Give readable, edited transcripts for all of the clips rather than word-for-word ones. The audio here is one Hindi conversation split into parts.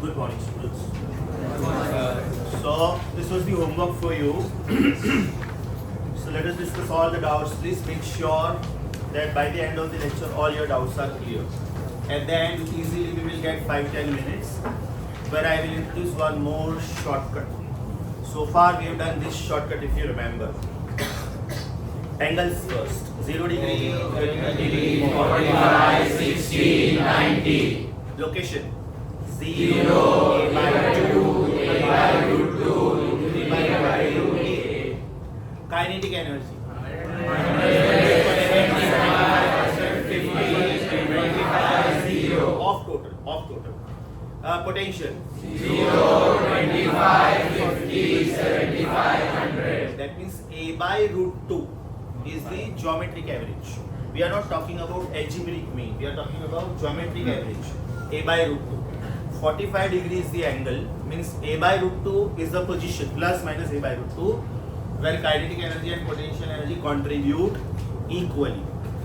Good morning, students. So this was the homework for you. So let us discuss all the doubts. Please make sure that by the end of the lecture all your doubts are clear. At the end, easily we will get 5-10 minutes where I will introduce one more shortcut. So far we have done this shortcut if you remember. Angles first. 0 degree, 30 degree, 45, 60, 90. Location. 0, Zero, a by 2, A by root 2, b by root a. Kinetic energy. 0. Off total. Potential. 0, 25, 50, 75, 100. That means a by root 2 is the geometric average. We are not talking about algebraic mean. We are talking about geometric average. A by root 2. 45 degrees is the angle. Means a by root 2 is the position plus minus a by root 2, where kinetic energy and potential energy contribute equally.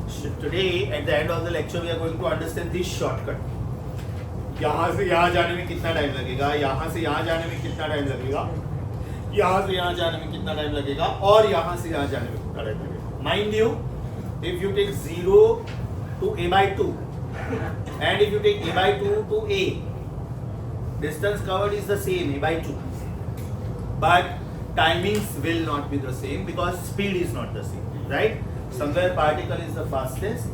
So today at the end of the lecture we are going to understand this shortcut. यहाँ से यहाँ जाने में कितना टाइम लगेगा, यहाँ से यहाँ जाने में कितना टाइम लगेगा, यहाँ से यहाँ जाने में कितना टाइम लगेगा और यहाँ से यहाँ जाने में कितना टाइम लगेगा. Mind you, if you take 0 to a by 2 and if you take a by 2 to a, distance covered is the same, a by 2, but timings will not be the same because speed is not the same, right? Somewhere particle is the fastest,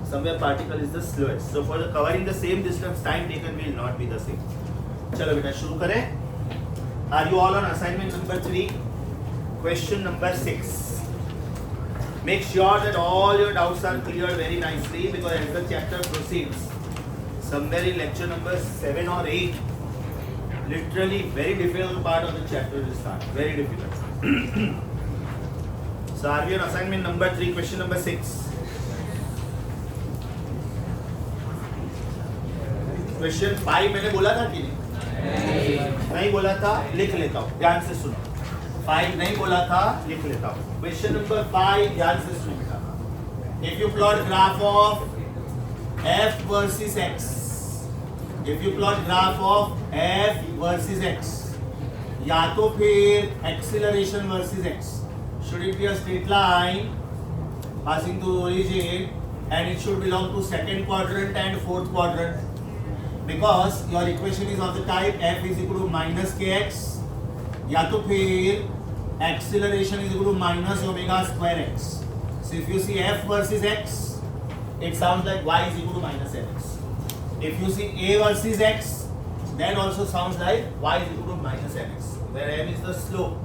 somewhere particle is the slowest. So for the covering the same distance, time taken will not be the same. चलो बेटा शुरू करें. Are you all on assignment number 3? Question number 6. Make sure that all your doubts are cleared very nicely because as the chapter proceeds, somewhere in lecture number 7 or 8, literally very difficult part of the chapter will start. Very difficult. So are we on assignment number 3, question number 6? Question 5 मैंने बोला था कि नहीं बोला था, लिख लेता हूँ, ध्यान से सुनो. 5 नहीं बोला था, लिख लेता हूँ. क्वेश्चन नंबर 5, ध्यान से सुनो बेटा. If you plot graph of f versus x, if you plot graph of f versus x, या तो फिर acceleration versus x, should it be a straight line passing through origin and it should belong to second quadrant and fourth quadrant? Because your equation is of the type f is equal to minus kx, या तो फिर acceleration is equal to minus omega square x. So if you see f versus x, it sounds like y is equal to minus mx. If you see a versus x, then also sounds like y is equal to minus mx, where m is the slope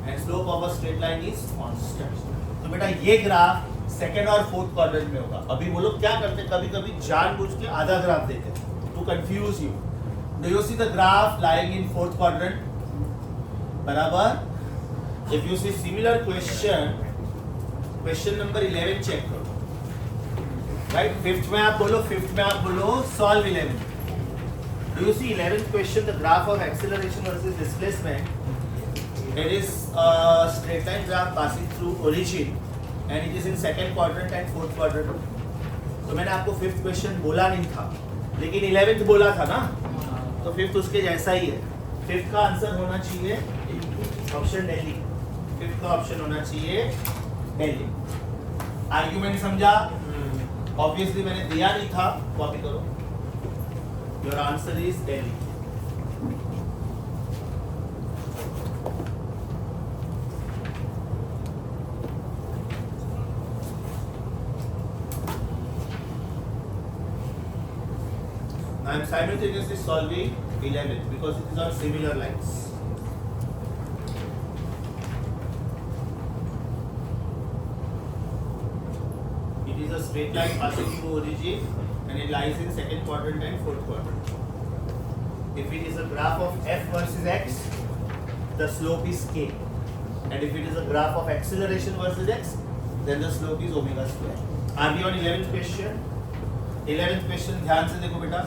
and slope of a straight line is constant. तो बेटा ये ग्राफ सेकंड और फोर्थ क्वाड्रेंट में होगा. अभी वो लोग क्या करते हैं, कभी कभी जानबूझ के आधा ग्राफ देते हैं to confuse you. Do you see the graph lying in fourth quadrant? बराबर. If you see similar question, question number 11 check करो. Right? Fifth में आप बोलो solve 11. Do you see 11th question, the graph of acceleration versus displacement? It is a straight line graph passing through origin and it is in second quadrant and fourth quadrant. तो मैंने आपको फिफ्थ क्वेश्चन बोला नहीं था, लेकिन 11th बोला था ना, तो फिफ्थ उसके जैसा ही है. फिफ्थ का आंसर होना चाहिए ऑप्शन दिल्ली. फिफ्थ का ऑप्शन होना चाहिए दिल्ली. आर्ग्यूमेंट समझा? ऑब्वियसली मैंने दिया नहीं था, कॉपी करो. Your answer is Delhi. I am simultaneously solving 11th because it is on similar lines. It is a straight line passing through origin and it lies in second quadrant and fourth quadrant. If it is a graph of f versus x, the slope is k. And if it is a graph of acceleration versus x, then the slope is omega square. Are we on 11th question? 11th question, ध्यान से देखो बेटा.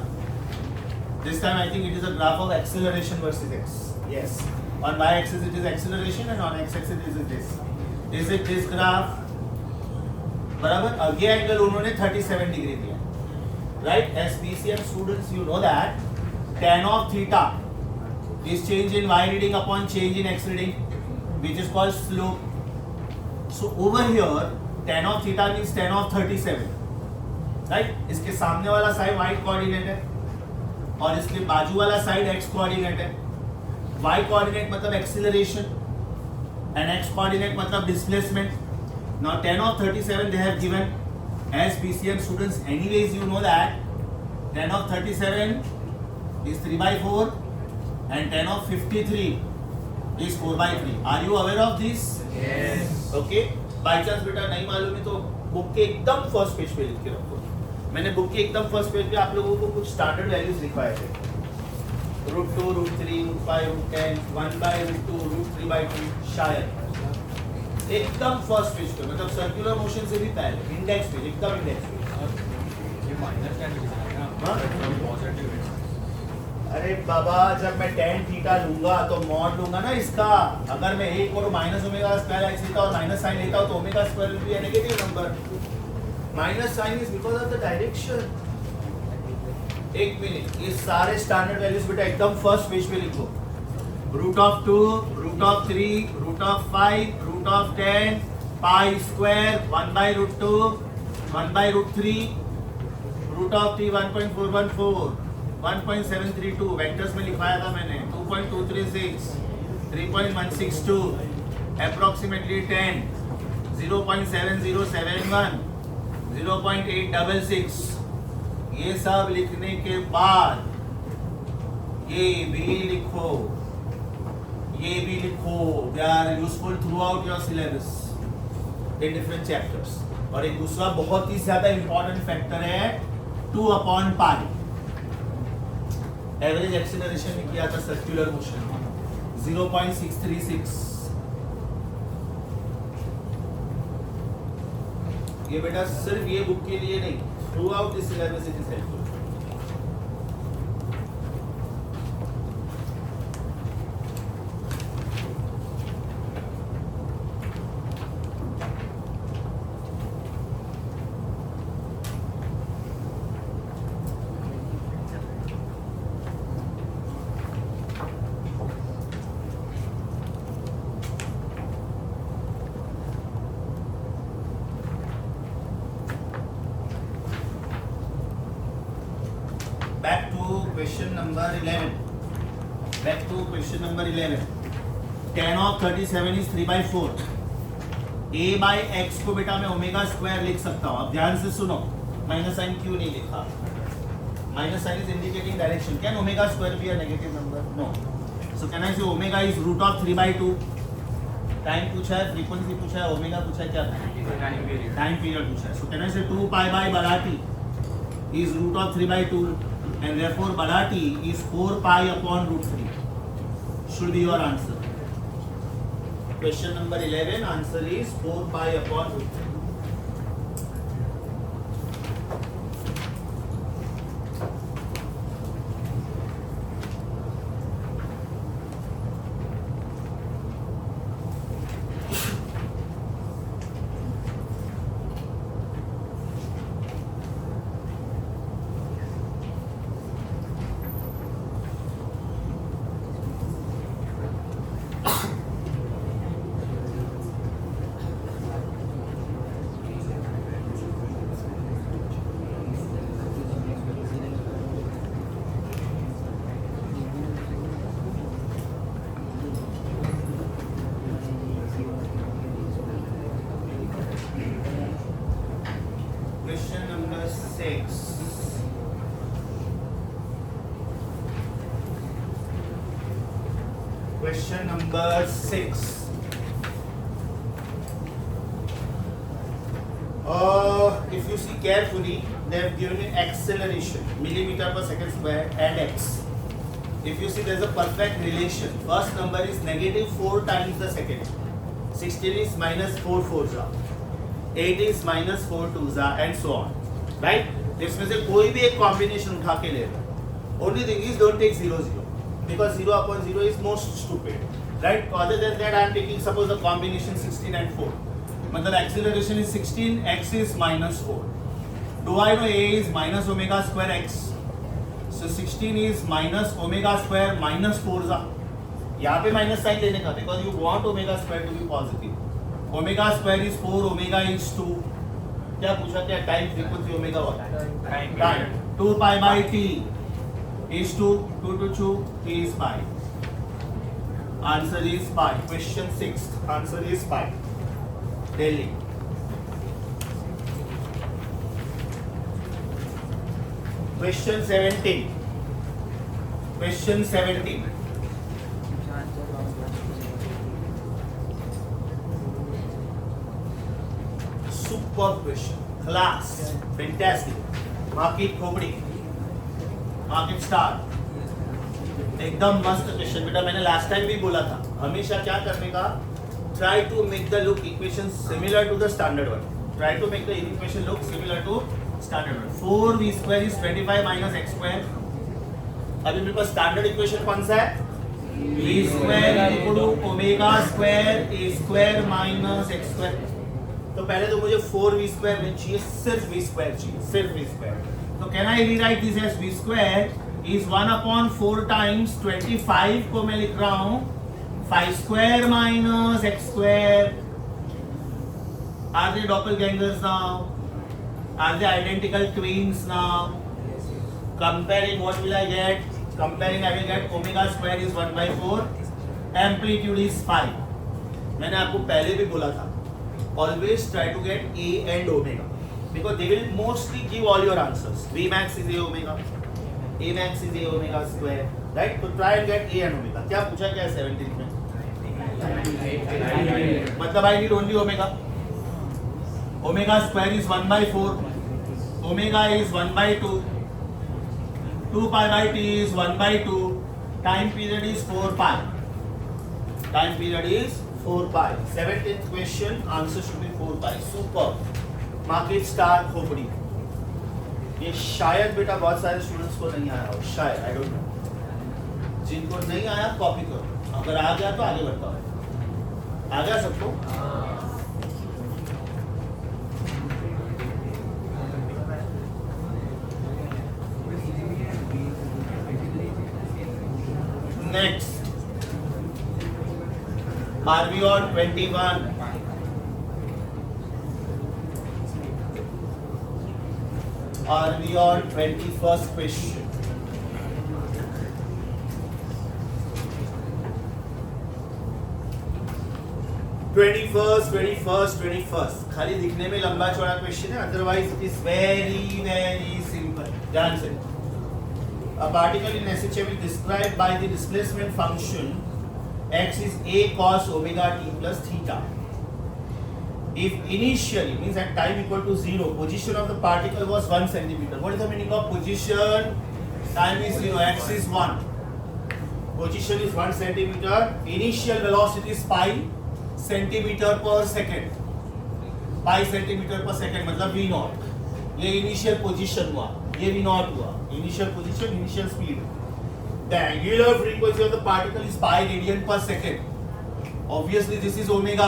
This time I think it is a graph of acceleration versus x. Yes. On y-axis it is acceleration and on x-axis it is this. Is it this graph? बराबर. ये एंगल उन्होंने 37 डिग्री दिया. Right? As PCM students, you know that tan of theta is change in y reading upon change in x reading, which is called slope. So over here tan of theta means tan of 37, right? इसके सामने वाला साइड y कोऑर्डिनेट है और इसके बाजू वाला साइड x कोऑर्डिनेट है. y कोऑर्डिनेट मतलब एक्सीलरेशन and x coordinate मतलब displacement. Now tan of 37 they have given. As PCM students, anyways you know that tan of 37 is 3 by 4 and tan of 53 is 4 by 3. Are you aware of this? Yes. Okay. By chance बेटा नहीं मालूम है तो बुक के एकदम फर्स्ट पेज पे लिख के रखो. मैंने बुक के एकदम फर्स्ट पेज पे आप लोगों को कुछ स्टैंडर्ड वैल्यूज लिखवाए थे. √2, √3, √5, √10, 1 by √2, √3 by 2 शायद. एकदम फर्स्ट पेज पे मतलब सर्कुलर मोशन से भी पहले इंडेक्स पेज, एकदम इंडेक्स पेज. ये माइनस टेन दिखाएगा हाँ? पॉजिटिव. अरे बाबा जब मैं tan थीटा लूंगा तो मॉड लूंगा ना इसका. अगर मैं एक और माइनस ओमेगा स्क्वायर एक्स लेता और माइनस साइन लेता हूं तो omega square will be a negative number. Minus sine is because of the direction. एक मिनट, ये सारे स्टैंडर्ड वैल्यूज बेटा एकदम फर्स्ट पेज पे लिखो. √2, √3, √5, √10, pi square 1 by √2, 1 by √3, √3 1.414, 1.732 vectors में लिखवाया था मैंने. 2.236, 3.162, approximately 10, 0.7071, 0.866. ये सब लिखने के बाद ये भी लिखो, ये भी लिखो. They are useful throughout your syllabus in different chapters. और एक दूसरा बहुत ही ज्यादा इंपॉर्टेंट फैक्टर है 2/π. एवरेज एक्सीलरेशन में किया था सर्कुलर मोशन 0.636. ये बेटा सिर्फ ये बुक के लिए नहीं, through out this syllabus it is helpful. Back to question number 11. Back to question number 11. Tan of 37 is 3 by 4. A by x को बेटा मैं ओमेगा स्क्वायर लिख सकता हूँ. अब ध्यान से सुनो, माइनस साइन क्यों नहीं लिखा? Minus sine is indicating direction. Can omega square be a negative number? No. So can I say omega is √3 by 2. Time पूछा है, फ्रीक्वेंसी पूछा है, ओमेगा पूछा है, क्या टाइम पीरियड पूछा है. सो कैन आई से 2 pi by beta t is √3 by 2. And therefore beta t is 4 pi upon √3. Should be your answer. Question number 11, answer is 4 pi upon √3. Question number 6. Question number 6. If you see carefully, they have given you acceleration, millimeter per second square and x. If you see, there is a perfect relation. First number is -4 times the second. 16 is -4 fours are. 8 is -4 twos are, and so on. Right? इसमें से कोई भी एक कॉम्बिनेशन उठा के ले लो. Only thing is don't take 0 0 because 0 upon 0 is most stupid. Right? Other than that, I am taking suppose the combination 16 and 4. मतलब acceleration is 16, x is -4. Do I know a is minus omega square x? So 16 is minus omega square minus 4 जा. यहाँ पे माइनस साइन लेने का because you want omega square to be positive. Omega square is 4, omega is 2. क्या पूछा क्या टाइम फ्रीक्वेंसी ओमेगा होता है time 2 pi by t is 2 2 to 2 t is pi. Answer is pi. Question 6. Answer is pi. Delhi. Question 17. Question 17. Superb question. Class. Fantastic. Mark it खोपड़ी. Mark it star. एकदम मस्त क्वेश्चन बेटा. मैंने लास्ट टाइम भी बोला था हमेशा क्या करने का. Try to make the look equation similar to the standard one. Try to make the equation look similar to standard one. 4v square is 25 minus x square. अभी मेरे पास स्टैंडर्ड इक्वेशन कौन सा है? v square equal to omega square a square minus x square. तो पहले तो मुझे 4v square नहीं चाहिए, सिर्फ v square चाहिए, सिर्फ v square. तो can I rewrite this as v square is 1/4 times 25 को मैं लिख रहा हूँ 5 square minus x square. Are they doppelgangers now? Are they identical twins now? Comparing, what will I get? Comparing, I will get omega square is 1/4. Amplitude is 5. मैंने आपको पहले भी बोला था always try to get a and omega because they will mostly give all your answers. V max is a omega, a max is a omega square, right? So try and get a and omega. क्या पूछा क्या है 17 में? मतलब I need only omega. Omega square is 1/4. Omega is 1/2. 2 pi by t is 1/2. Time period is 4 pi. Time period is 4 pi. 17th question, answer should be 4 pi. Super. Market star खोपड़ी. ये शायद बेटा बहुत सारे स्टूडेंट्स को नहीं आया हो, शायद, I don't know. जिनको नहीं आया कॉपी करो, अगर आ गया तो आगे बढ़ता हो. आ गया सबको? Next. Are we on 21? Are we on 21st question? Twenty-first. खाली दिखने में लंबा चौड़ा क्वेश्चन है, otherwise it is very very simple. ध्यान से. A particle in SHM is described by the displacement function x is a cos omega t plus theta. If initially means at time equal to 0, position of the particle was 1 centimeter. What is the meaning of position? Time is 0, x is 1. Position is 1 centimeter. Initial velocity is pi centimeter per second. Pi centimeter per second मतलब v naught. ये initial position हुआ, ये v naught हुआ. Initial position, initial speed. The angular frequency of the particle is pi radian per second. Obviously, this is omega.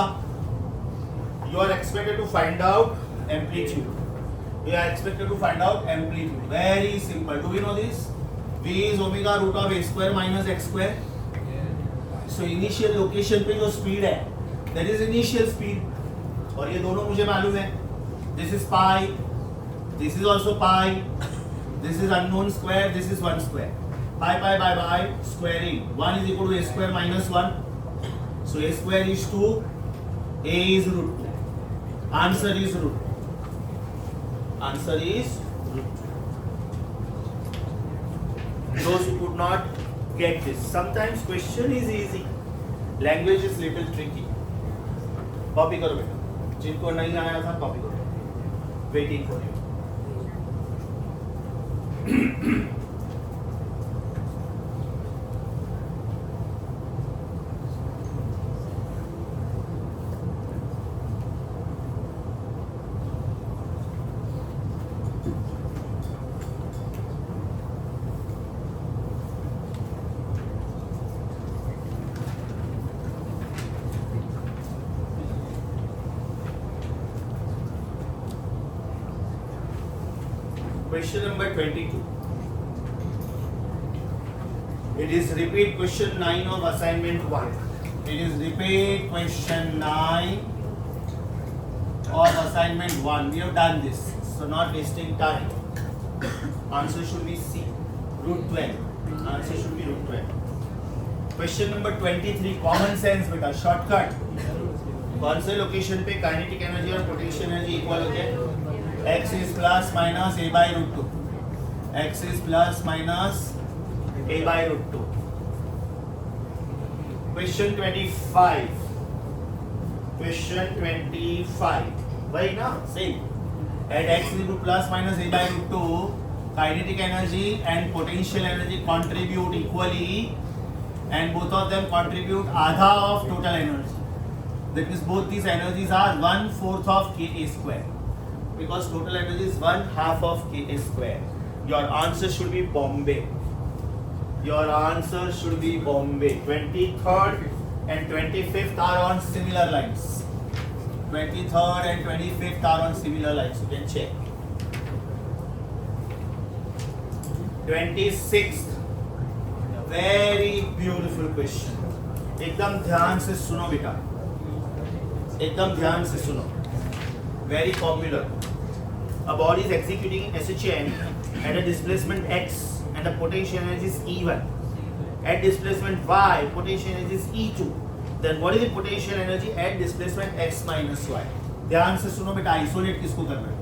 You are expected to find out amplitude. You are expected to find out amplitude. Very simple. Do we know this? V is omega root of a square minus x square. So initial location पे जो speed है, that is initial speed. और ये दोनों मुझे मालूम है. This is pi. This is also pi. This is unknown square. This is 1 square. Pi squaring. 1 is equal to a square minus 1. So a square is 2. A is root 2. Answer is root 2. Answer is root 2. Those who could not get this. Sometimes question is easy. Language is little tricky. Copy करो बेटा. जिनको नहीं आया था copy करो. Waiting for you. Question number 22. It is repeat question 9 of assignment 1. It is repeat question 9 of assignment 1. We have done this, so not wasting time. Answer should be C, root 12. Answer should be root 12. Question number 23, common sense बेटा, shortcut. कौन से लोकेशन पे काइनेटिक एनर्जी और पोटेंशियल एनर्जी इक्वल होते हैं? x is plus minus a by root 2. x is plus minus a by root 2. Question 25. Question 25. वही ना, same. At x is equal to plus minus a by root 2, kinetic energy and potential energy contribute equally, and both of them contribute आधा of total energy. That means both these energies are 1/4 of Ka square, because total energy is 1/2 of Ka square. Your answer should be Bombay. Your answer should be Bombay. 23rd and 25th are on similar lines. 23rd and 25th are on similar lines. You can check. 26th. Very beautiful question. एकदम ध्यान से सुनो बेटा. एकदम ध्यान से सुनो. Very popular. A body is executing SHM at a displacement x and the potential energy is E1. At displacement y, potential energy is E2. Then what is the potential energy at displacement x minus y? ध्यान से सुनो बेटा, आइसोलेट किसको करना है?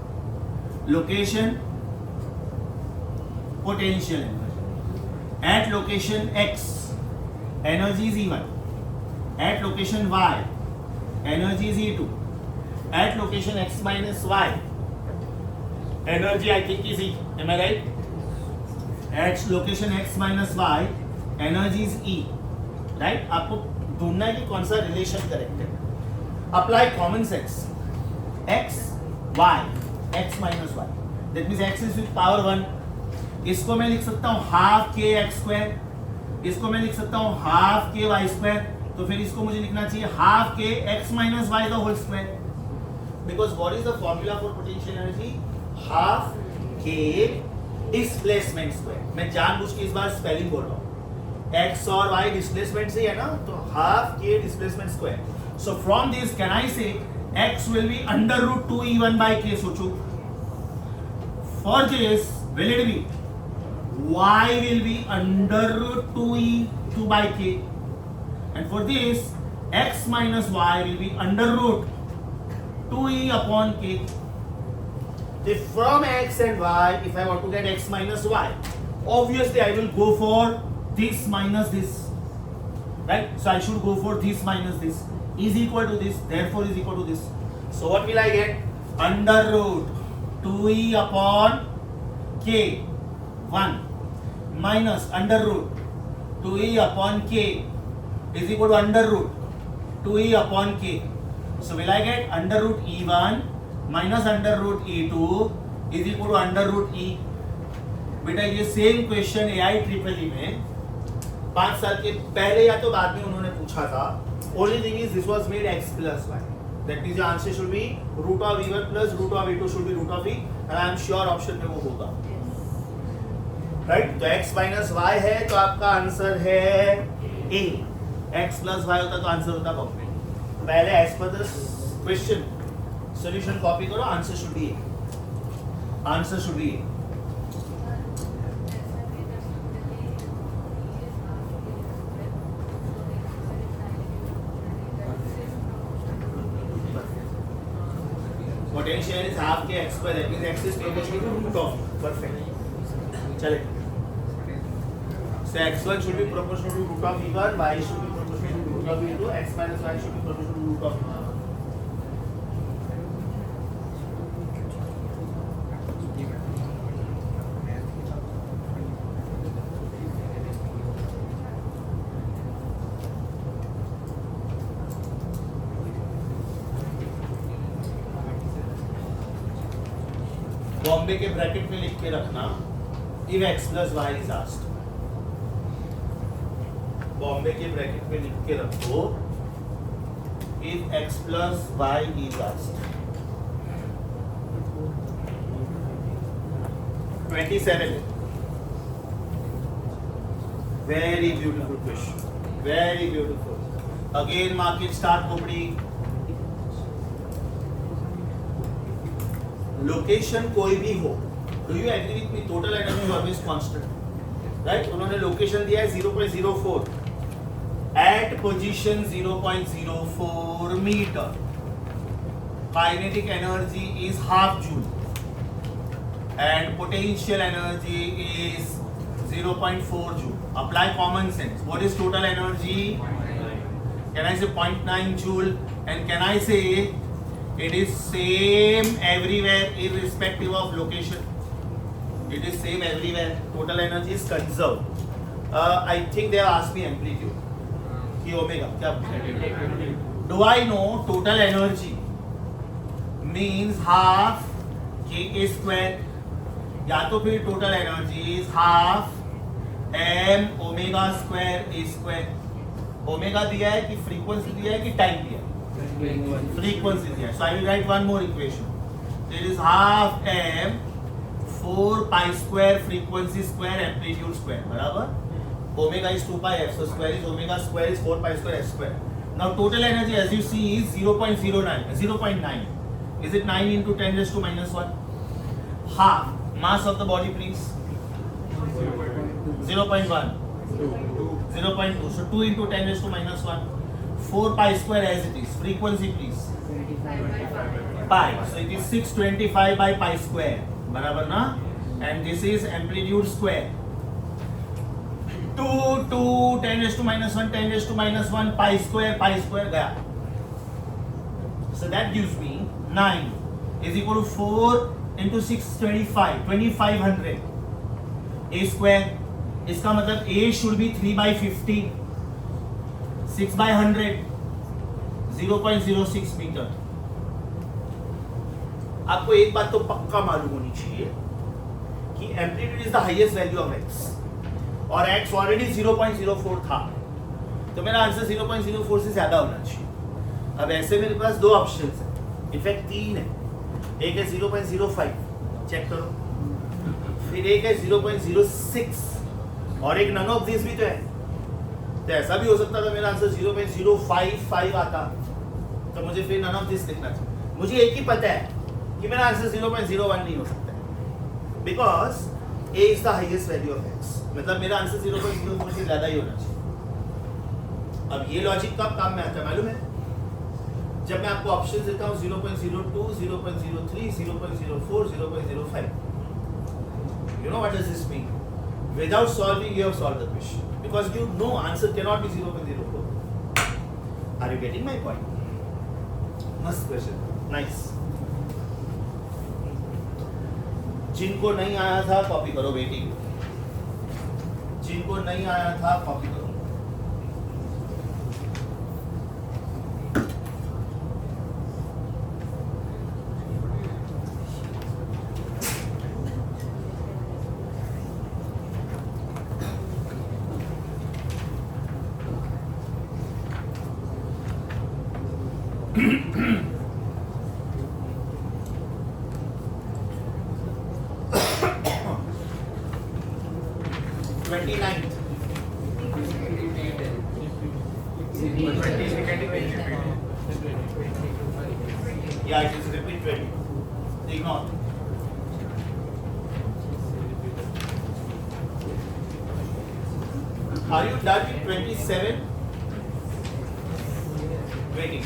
Location, potential energy. At location x, energy is E1. At location y, energy is E2. At location x minus y, energy I think is E. Am I right? At location x minus y, energy is E. Right? आपको ढूंढना है कि कौन सा रिलेशन करेक्ट है. Apply common sense. x, y, x minus y. That means x is with power 1. इसको मैं लिख सकता हूँ हाफ के एक्स स्क्वायर. इसको मैं लिख सकता हूँ हाफ के वाई स्क्वायर. तो फिर इसको मुझे लिखना चाहिए half k x minus y the whole square. Because what is the formula for potential energy? Half k displacement square. मैं जानबूझ के इस बार स्पेलिंग बोल रहा हूँ. एक्स और वाई डिस्प्लेसमेंट से है ना, तो half k displacement square. So from this can I say x will be under root 2e1 by k. सोचो, for this will it be y will be under root 2e2 by k, and for this x minus y will be under root 2e upon k. If from x and y, if I want to get x minus y, obviously I will go for this minus this, right? So I should go for this minus this is equal to this, therefore is equal to this. So what will I get? Under root 2e upon k 1 minus under root 2e upon k is equal to under root 2e upon k. So will I get under root e1 minus under root e2 is equal to under root e. बेटा ये सेम क्वेश्चन AI-EEE में 5 साल के पहले या तो बाद में उन्होंने पूछा था. Only thing is this was made x plus y. That means the answer should be root of e1 plus root of e2 should be root of e, and I am sure option में वो होगा. राइट. तो x माइनस y है तो आपका आंसर है A. x प्लस y होता तो आंसर होता बॉम्बे. पहले as per the question solution copy करो. Answer should be A. Answer should be A. Potential is half k x square. That means x is proportional to root of. Perfect. चले. So x1 should be proportional to root of e1, y should be proportional to root of e2, x minus y should be proportional to root of e1. Bombay के ब्रैकेट में लिख के रखना if x plus y is asked. Bombay के ब्रैकेट में लिख के रखो if x plus y is asked. 27. Very beautiful question. Very beautiful. Again, mark it star खोपड़ी. Location कोई भी हो. Do you agree with me? Total energy is always constant. Right? उन्होंने location दिया है 0.04. At position 0.04 meter. Kinetic energy is half joule. And potential energy is 0.4 joule. Apply common sense. What is total energy? Can I say 0.9 joule? And can I say it is same everywhere irrespective of location? It is same everywhere. Total energy is conserved. I think they have asked me amplitude. कि ओमेगा क्या पूछा? Do I know total energy means half k square? या तो फिर total energy is half m omega square a square. Omega दिया है कि frequency दिया है कि time दिया है? Frequency दिया है. So I will write one more equation. It is half m 4 pi square frequency square amplitude square. बराबर? Omega is 2 pi f, so square is omega square is 4 pi square f square. Now total energy as you see is 0.9. Is it 9 into 10 raised to minus 1? Half. Mass of the body please. 0.1. 0.2. So 2 into 10 raised to minus 1. 4 pi square as it is. Frequency please. Pi. So it is 625 by pi square. बराबर ना? And this is amplitude square. 2, 10 raised to minus 1, 10 raised to minus 1, pi square गया. So that gives me 9 is equal to 4 into 625, 2500 a square. इसका मतलब a should be 3 by 50, 6 by 100, 0.06 metre. आपको एक बात तो पक्का मालूम होनी चाहिए कि amplitude is the highest value of x और x ऑलरेडी 0.04 था, तो मेरा आंसर 0.04 से ज्यादा होना चाहिए. अब ऐसे मेरे पास दो ऑप्शंस हैं, इनफैक्ट तीन है. एक है 0.05, चेक करो. फिर एक है 0.06 और एक नन ऑफ दिस भी तो है. तो ऐसा भी हो सकता था मेरा आंसर 0.055 आता, तो मुझे फिर नन ऑफ दिस लिखना चाहिए. मुझे एक ही पता है कि मेरा आंसर 0.01 नहीं हो सकता है, because a is the highest value of x. मतलब मेरा आंसर 0.04 से ज्यादा ही होना चाहिए. अब ये लॉजिक कब काम में आता है मालूम है? जब मैं आपको ऑप्शन देता हूँ 0.02, 0.03, 0.04, 0.05. You know what does this mean? Without solving, you have solved the question because you know answer cannot be 0.04. Are you getting my point? Must question. Nice. जिनको नहीं आया था कॉपी करो बेटी. जिनको नहीं आया था कॉपी करो. Yeah, it is repeat 20. Ignore. Are you done with 27? Waiting.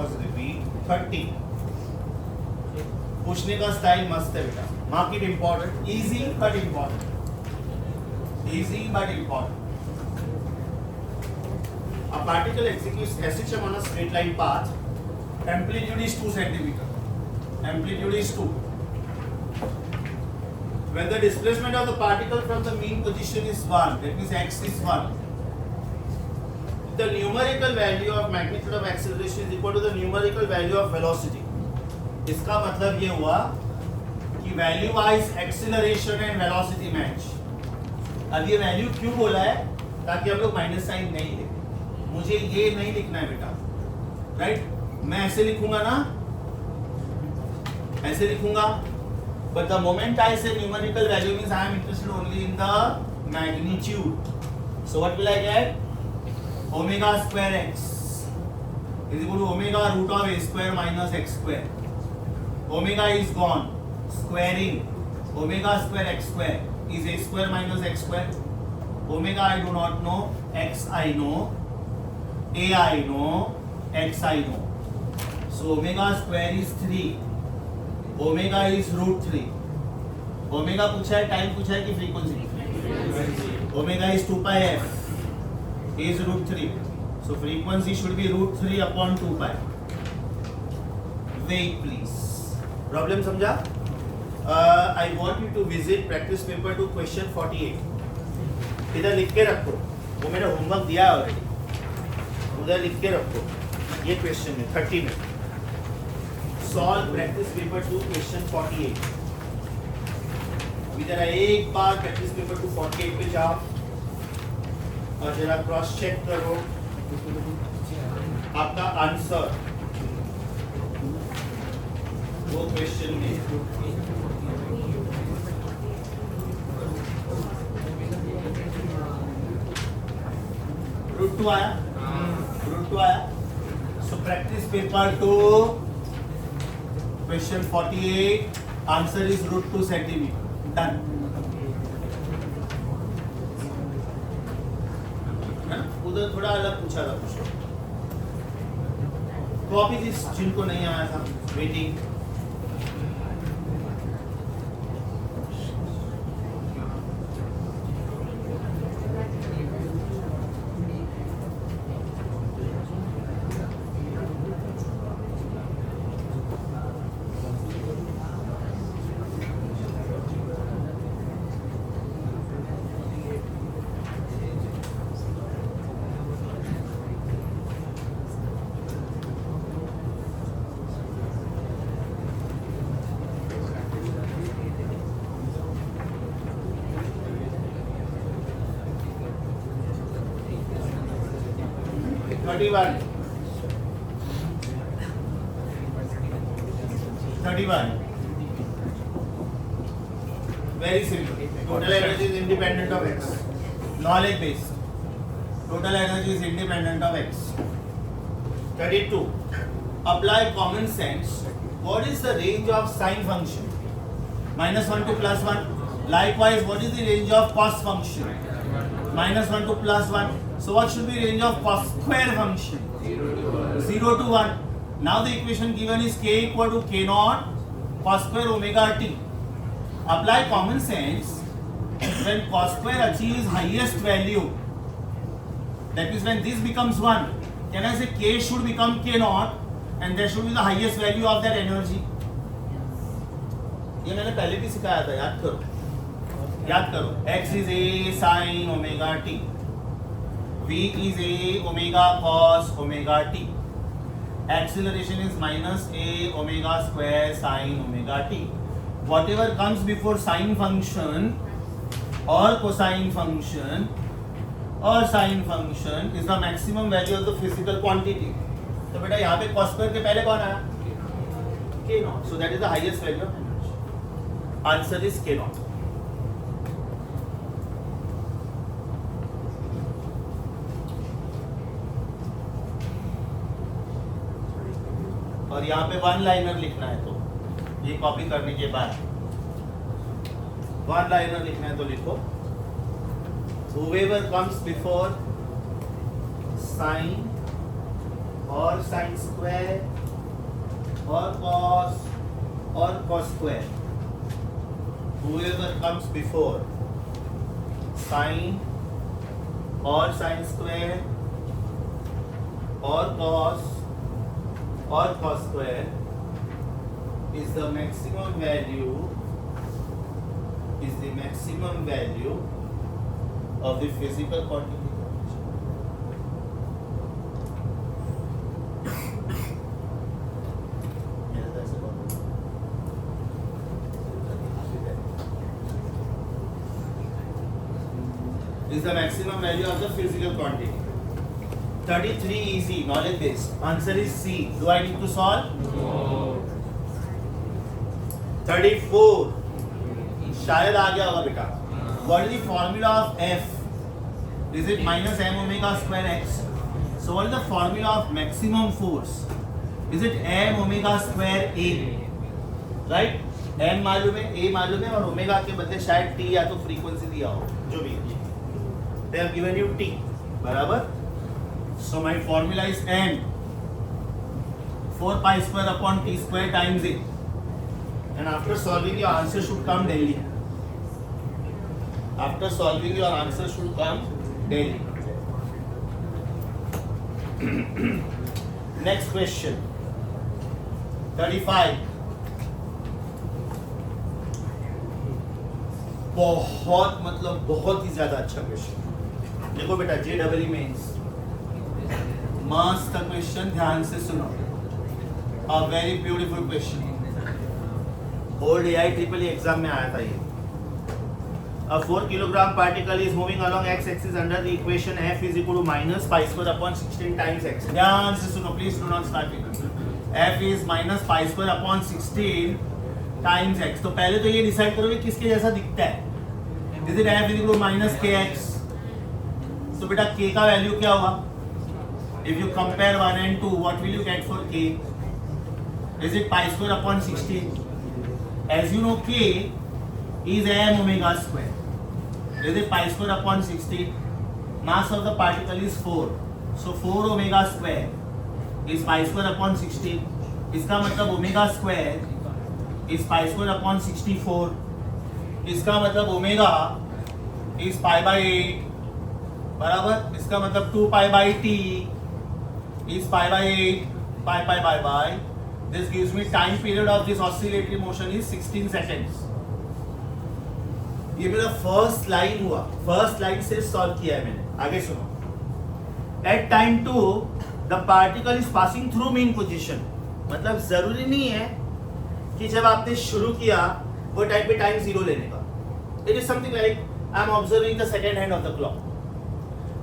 was repeat. 30. पूछने का स्टाइल मस्त है बेटा. Mark it important. Easy but important. Easy but important. A particle executes SHM on a straight line path. Amplitude is 2 centimeter. Amplitude is 2. When the displacement of the particle from the mean position is 1, that means x is 1, the numerical value of magnitude of acceleration is equal to the numerical value of velocity. इसका मतलब ये हुआ कि value wise acceleration and velocity match. अब ये वैल्यू क्यों बोला है? ताकि आप लोग माइनस साइन नहीं लिखें. मुझे ये नहीं लिखना है बेटा, राइट? मैं ऐसे लिखूंगा ना, ऐसे लिखूंगा. But the moment I say numerical value means I am interested only in the magnitude. So what will I get? Omega square x is equal to omega root of a square minus x square. Omega is gone. Squaring omega square x square is a square minus x square. Omega I do not know. X I know. A I know. X I know. So omega square is 3. Omega is root 3. Omega पूछा है, टाइम पूछा है कि frequency? Omega is 2 pi f is root 3. So frequency should be root 3 upon 2 pi. Wait please. Problem समझा? I want you to visit practice paper two question 48. इधर लिख के रखो, वो मैंने होमवर्क दिया है ऑलरेडी. उधर लिख के रखो. ये क्वेश्चन है 30 में. Solve practice paper 2 question 48. अभी जरा एक बार practice paper 2 48 पे जाओ और जरा क्रॉस चेक करो आपका आंसर वो क्वेश्चन में. रूट 2 आया. रूट 2 आया. So practice paper 2 Question 48, answer is root 2 centimeter. Done. उधर थोड़ा अलग पूछा था कुछ. कॉपी जिनको नहीं आया था, waiting. Thirty-one. Very simple. Total energy is independent of x. Knowledge based. Total energy is independent of x. 32. Apply common sense. What is the range of sine function? -1 to +1. Likewise, what is the range of cos function? -1 to +1. So what should be range of cos square function? 0 to 1. Now the equation given is k equal to k naught cos square omega t. Apply common sense. When cos square achieves highest value, that means when this becomes 1, can I say k should become k naught and there should be the highest value of that energy? ये मैंने पहले भी सिखाया था, याद करो. x is a sin omega t. v is a omega cos omega t. Acceleration is minus a omega square sin omega t. Whatever comes before sine function or cosine function or sine function is the maximum value of the physical quantity. तो बेटा यहाँ पे cos square के पहले कौन आया? k naught. So that is the highest value of energy. Answer is k naught. और यहाँ पे वन लाइनर लिखना है तो ये कॉपी करने के बाद वन लाइनर लिखना है तो लिखो whoever comes before sine or sine square or cos square, whoever comes before sine or sine square or cos square is the maximum value is the maximum value of the physical quantity. Is the maximum value of the physical quantity. 33 easy, knowledge based. Answer is C. Do I need to solve? No. 34. शायद आ गया होगा बेटा. What is the formula of F? Is it minus m omega square x? So what is the formula of maximum force? Is it m omega square a? Right? m मालूम है, a मालूम है और ओमेगा के बदले शायद t या तो फ्रीक्वेंसी दिया हो, जो भी है. They have given you t. बराबर? So my formula is m 4 pi square upon t square times a. And after solving your answer should come daily. After solving your answer should come daily. Next question. 35. बहुत मतलब बहुत ही ज्यादा अच्छा क्वेश्चन. देखो बेटा JEE मेंस मस्त क्वेश्चन, ध्यान से सुनो. A very beautiful question. Board AIEEE exam में आया था ये. A 4 kilogram particle is moving along x-axis under the equation f is equal to minus pi square upon 16 times x. ध्यान से सुनो, please do not start it. f is minus pi square upon 16 times x. तो पहले तो ये डिसाइड करो कि किसके जैसा दिखता है. Is it f is equal to minus kx? तो बेटा k का वैल्यू क्या होगा? If you compare 1 and 2, what will you get for k? Is it pi square upon 16? As you know, k is m omega square. Is it pi square upon 16? Mass of the particle is 4. So 4 omega square is pi square upon 16. इसका मतलब omega square is pi square upon 64. इसका मतलब ओमेगा is pi by 8. बराबर. इसका मतलब 2 pi by t is pi by 8. Pi. This gives me time period of this oscillatory motion is 16 seconds. ये मेरा फर्स्ट लाइन हुआ. फर्स्ट लाइन से सॉल्व किया है मैंने. आगे सुनो. At time 2 the particle is passing through mean position. मतलब जरूरी नहीं है कि जब आपने शुरू किया वो टाइम पे टाइम 0 लेने का. It is something like I am observing the second hand of the clock.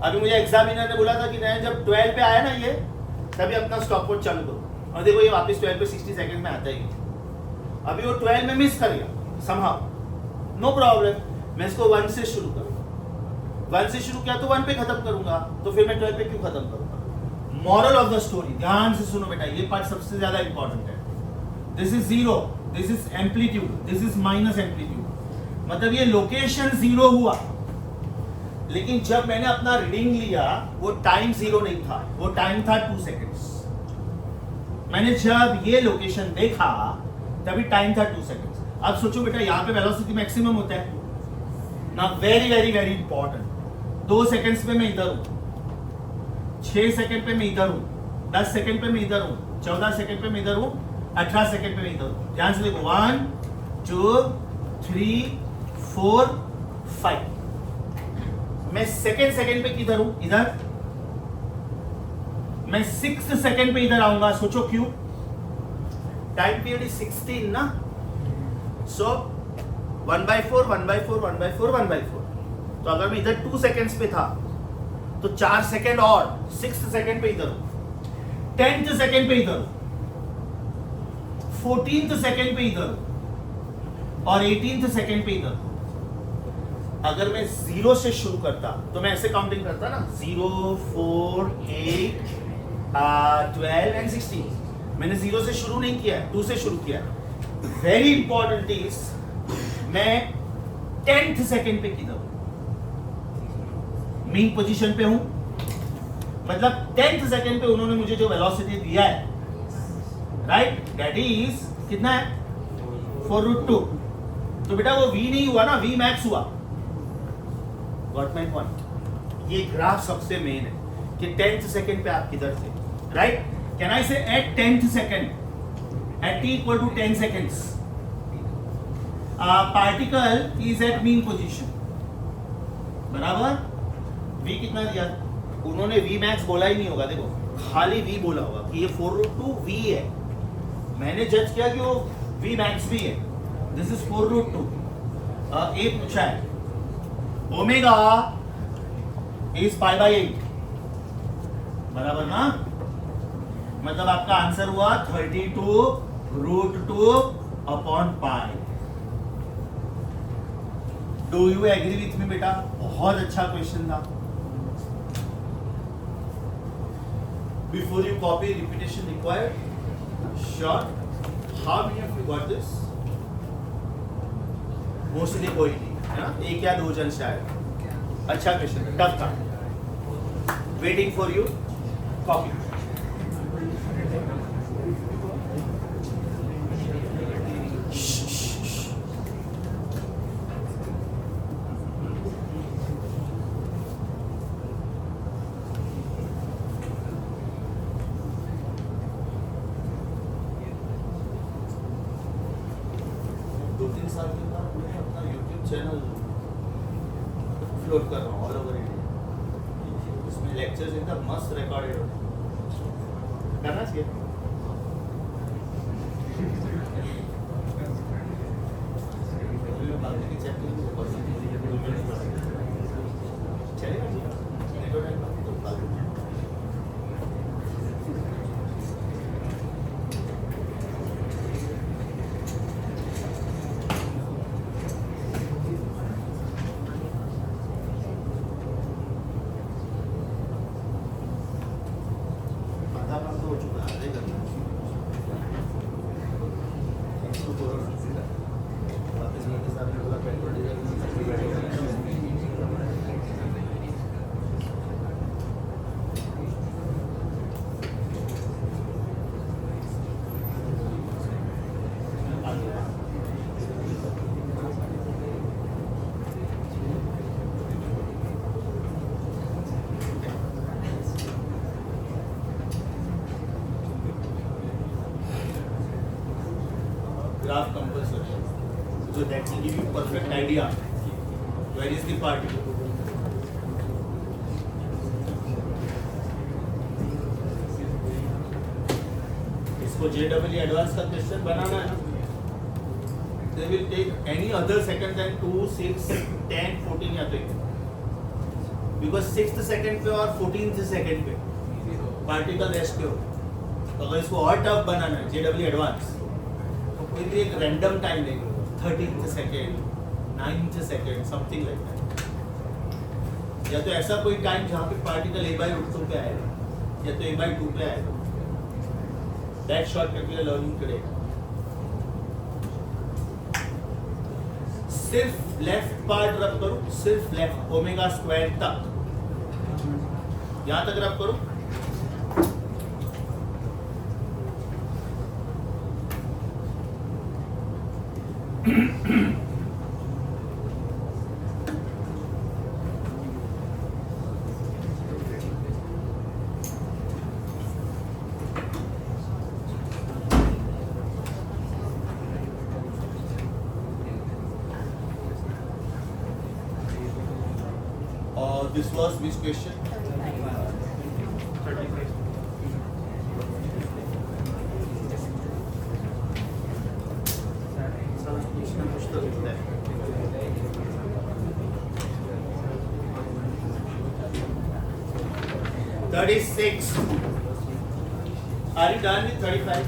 अभी मुझे एग्जामिनर ने बोला था कि नहीं, जब 12 पे आया ना ये, तभी अपना स्टॉप वॉच चालू करो. और देखो ये वापस 12 पे 60 सेकंड में आता ही. अभी वो 12 में मिस कर गया समहाउ. नो प्रॉब्लम, मैं इसको 1 से शुरू करूंगा. 1 से शुरू किया तो 1 पे खत्म करूंगा, तो फिर मैं 12 पे क्यों खत्म करूंगा. मॉरल ऑफ द स्टोरी, ध्यान से सुनो बेटा, ये पार्ट सबसे ज्यादा इंपॉर्टेंट है. This is 0, this is amplitude, this is minus amplitude. मतलब ये लोकेशन 0 हुआ, लेकिन जब मैंने अपना रीडिंग लिया वो टाइम 0 नहीं था, वो टाइम था 2 सेकेंड्स. मैंने जब ये लोकेशन देखा तभी टाइम था 2 सेकेंड्स. अब सोचो बेटा, यहाँ पे वेलोसिटी मैक्सिमम होता है ना. Very very very important. 2 seconds पे मैं इधर हूँ, 6 सेकेंड पे मैं इधर हूँ, 10 सेकेंड पे मैं इधर हूँ, 14 सेकेंड पे मैं इधर हूँ, 18 सेकेंड पे मैं इधर हूँ. ध्यान से देखो. 1 2 3 4 5. मैं सेकेंड पे किधर हूँ? इधर. मैं 6th सेकेंड पे इधर आऊंगा. सोचो क्यों? टाइम पीरियड इज 16 ना. सो 1/4 1/4 1/4 1/4. तो अगर मैं इधर 2 सेकेंड्स पे था तो 4 सेकेंड और 6th सेकेंड पे इधर हूं, 10th सेकेंड पे इधर हूं, 14th सेकेंड पे इधर हूं और 18th सेकेंड पे इधर हूं. अगर मैं 0 से शुरू करता तो मैं ऐसे काउंटिंग करता ना, 0 4 8 12 एंड 16. मैंने 0 से शुरू नहीं किया, 2 से शुरू किया. वेरी इंपॉर्टेंट इज मैं 10th सेकेंड पे किधर हूं? मीन पोजीशन पे हूं. मतलब 10th सेकेंड पे उन्होंने मुझे जो वेलोसिटी दिया है, राइट, दैट इज कितना है? 4√2. तो बेटा वो v नहीं हुआ ना, v मैक्स हुआ. Got my point. ये ग्राफ सबसे मेन है कि 10th सेकेंड पे आप किधर थे, right. Can I say at 10th second at t equal to 10 seconds particle is at mean position, बराबर। v कितना दिया, उन्होंने v मैक्स बोला ही नहीं होगा, देखो खाली v बोला होगा कि ये 4√2 v है, मैंने जज किया कि वो v मैक्स भी है, दिस इज 4√2। a पूछा है ओमेगा इज π/8, बराबर ना, मतलब आपका आंसर हुआ 32√2 upon pi. Do you agree with me बेटा? बहुत अच्छा क्वेश्चन था। Before you copy, repetition required. Sure? How many of you got this? Mostly कोई नहीं है ना, एक या दो जन शायद। अच्छा क्वेश्चन, टफ था। Waiting for you copy. साल के बाद मैं अपना YouTube चैनल अपलोड कर रहा हूँ ऑल ओवर इंडिया, उसमें लेक्चर्स एकदम मस्त रिकॉर्डेड होते हैं, करना चाहिए। Graph compulsory, so that will give you perfect idea where is the particle. इसको JEE एडवांस का क्वेश्चन बनाना है, they will take any other second than 2, 6, 10, 14 या तो because 6th सेकंड पे और 14th सेकंड पे पार्टिकल रेस्ट पे हो, तो अगर इसको और टफ बनाना है JEE एडवांस, फिर भी एक रैंडम टाइम लेंगे, 13th second, 9th second, something like that, या तो ऐसा कोई टाइम जहाँ पे पार्टिकल a/√2 पे आएगा या तो a/2 पे आएगा, दैट शॉर्टकट में लर्निंग करेगा। सिर्फ लेफ्ट पार्ट रब करो, सिर्फ लेफ्ट ओमेगा स्क्वायर तक, यहाँ तक रब करो। This was which question? 35. कुछ तो लिखता है। Thirty-six. Are you done with 35?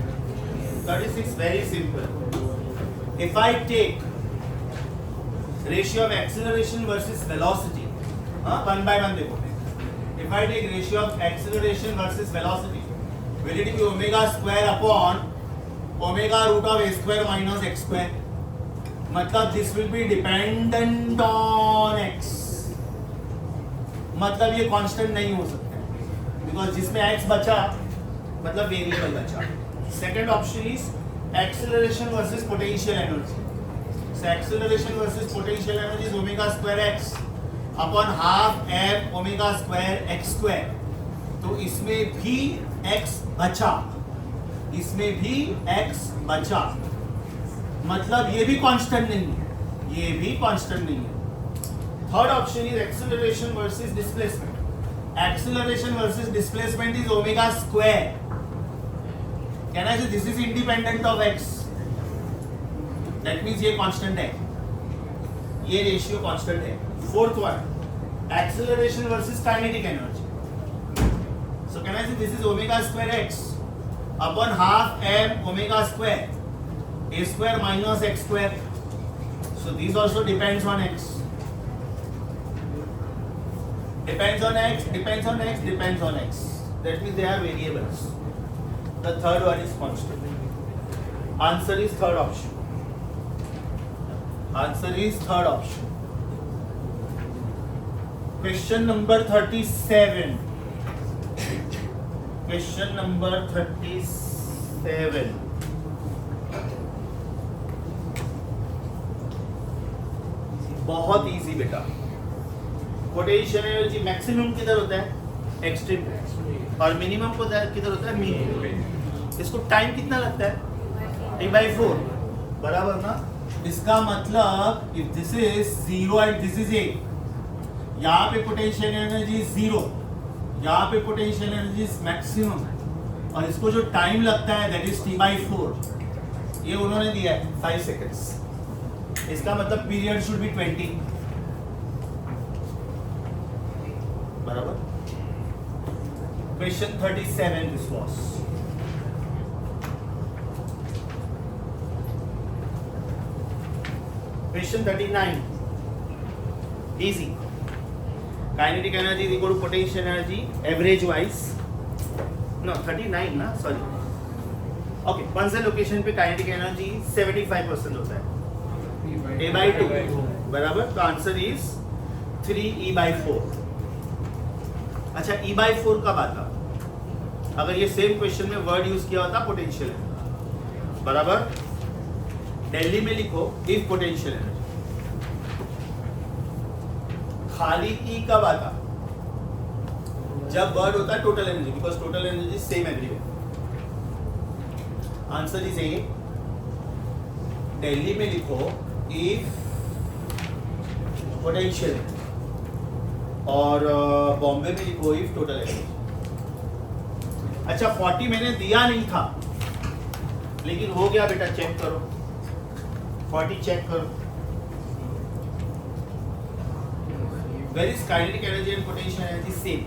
36 very simple. If I take ratio of acceleration versus velocity, one by one देखो। If I take ratio of acceleration versus velocity, will it be omega square upon omega root of a square minus x square? मतलब this will be dependent on x. मतलब ये कांस्टेंट नहीं हो सकता बिकॉज जिसमें x बचा मतलब वेरिएबल बचा। Second option is acceleration versus potential energy. So acceleration versus potential energy is omega square x upon half m omega square x square. तो इसमें भी x बचा, इसमें भी x बचा। मतलब ये भी कांस्टेंट नहीं है, ये भी कांस्टेंट नहीं है। Third option is acceleration versus displacement. Acceleration versus displacement is omega square. Can I say this is independent of x, that means ये कांस्टेंट है, ये रेशियो कांस्टेंट है। Fourth one, acceleration versus kinetic energy. So can I say this is omega square x upon half m omega square, a square minus x square. So these also depends on x. Depends on x, depends on x, depends on x. That means they are variables. The third one is constant. Answer is third option. Answer is third option. Question number 37. Question number 37. बहुत इजी बेटा। पोटेंशियल एनर्जी मैक्सिमम किधर होता है? एक्सट्रीम, और मिनिमम को किधर होता है? मीन। इसको टाइम कितना लगता है? T/4, बराबर ना? इसका मतलब if this is 0 and this is 8, यहाँ पे पोटेंशियल एनर्जी 0, यहाँ पे पोटेंशियल एनर्जी मैक्सिमम है, और इसको जो टाइम लगता है दैट इज T/4। ये उन्होंने दिया है 5 सेकेंड्स। इसका मतलब पीरियड शुड बी 20, बराबर। Question 37 this was. Question 39 easy. Kinetic energy is equal to potential energy average wise. No, 39 ना, sorry. Okay, कौन से लोकेशन पे kinetic energy 75% होता है? A/2, बराबर। तो आंसर इज 3E/4। अच्छा, E/4 कब आता? अगर ये सेम क्वेश्चन में वर्ड यूज किया होता पोटेंशियल, बराबर। दिल्ली में लिखो इफ पोटेंशियल एनर्जी, खाली ई कब आता? जब वर्ड होता है total energy, because total energy same everywhere. Answer is a. Delhi में लिखो इफ पोटेंशियल, और बॉम्बे में लिखो इफ टोटल एनर्जी। अच्छा, 40 मैंने दिया नहीं था, लेकिन हो गया बेटा, चेक करो 40 चेक करो। Where is kinetic energy and potential energy same?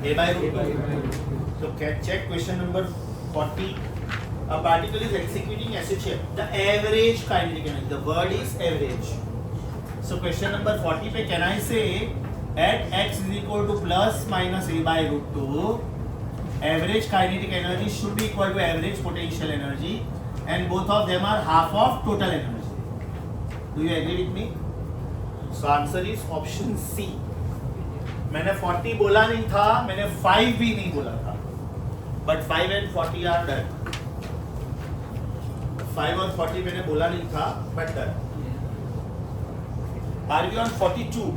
A/√2. So check question number 40. A particle is executing SHM. The average kinetic energy. The word is average. So question number 40 पे can I say at x is equal to plus minus A/√2, average kinetic energy should be equal to average potential energy, and both of them are half of total energy. Do you agree with me? So answer is option C. मैंने 40 बोला नहीं था, मैंने 5 भी नहीं बोला था, but 5 and 40 are done. 5 और 40 मैंने बोला नहीं था, but done. Are we on 42?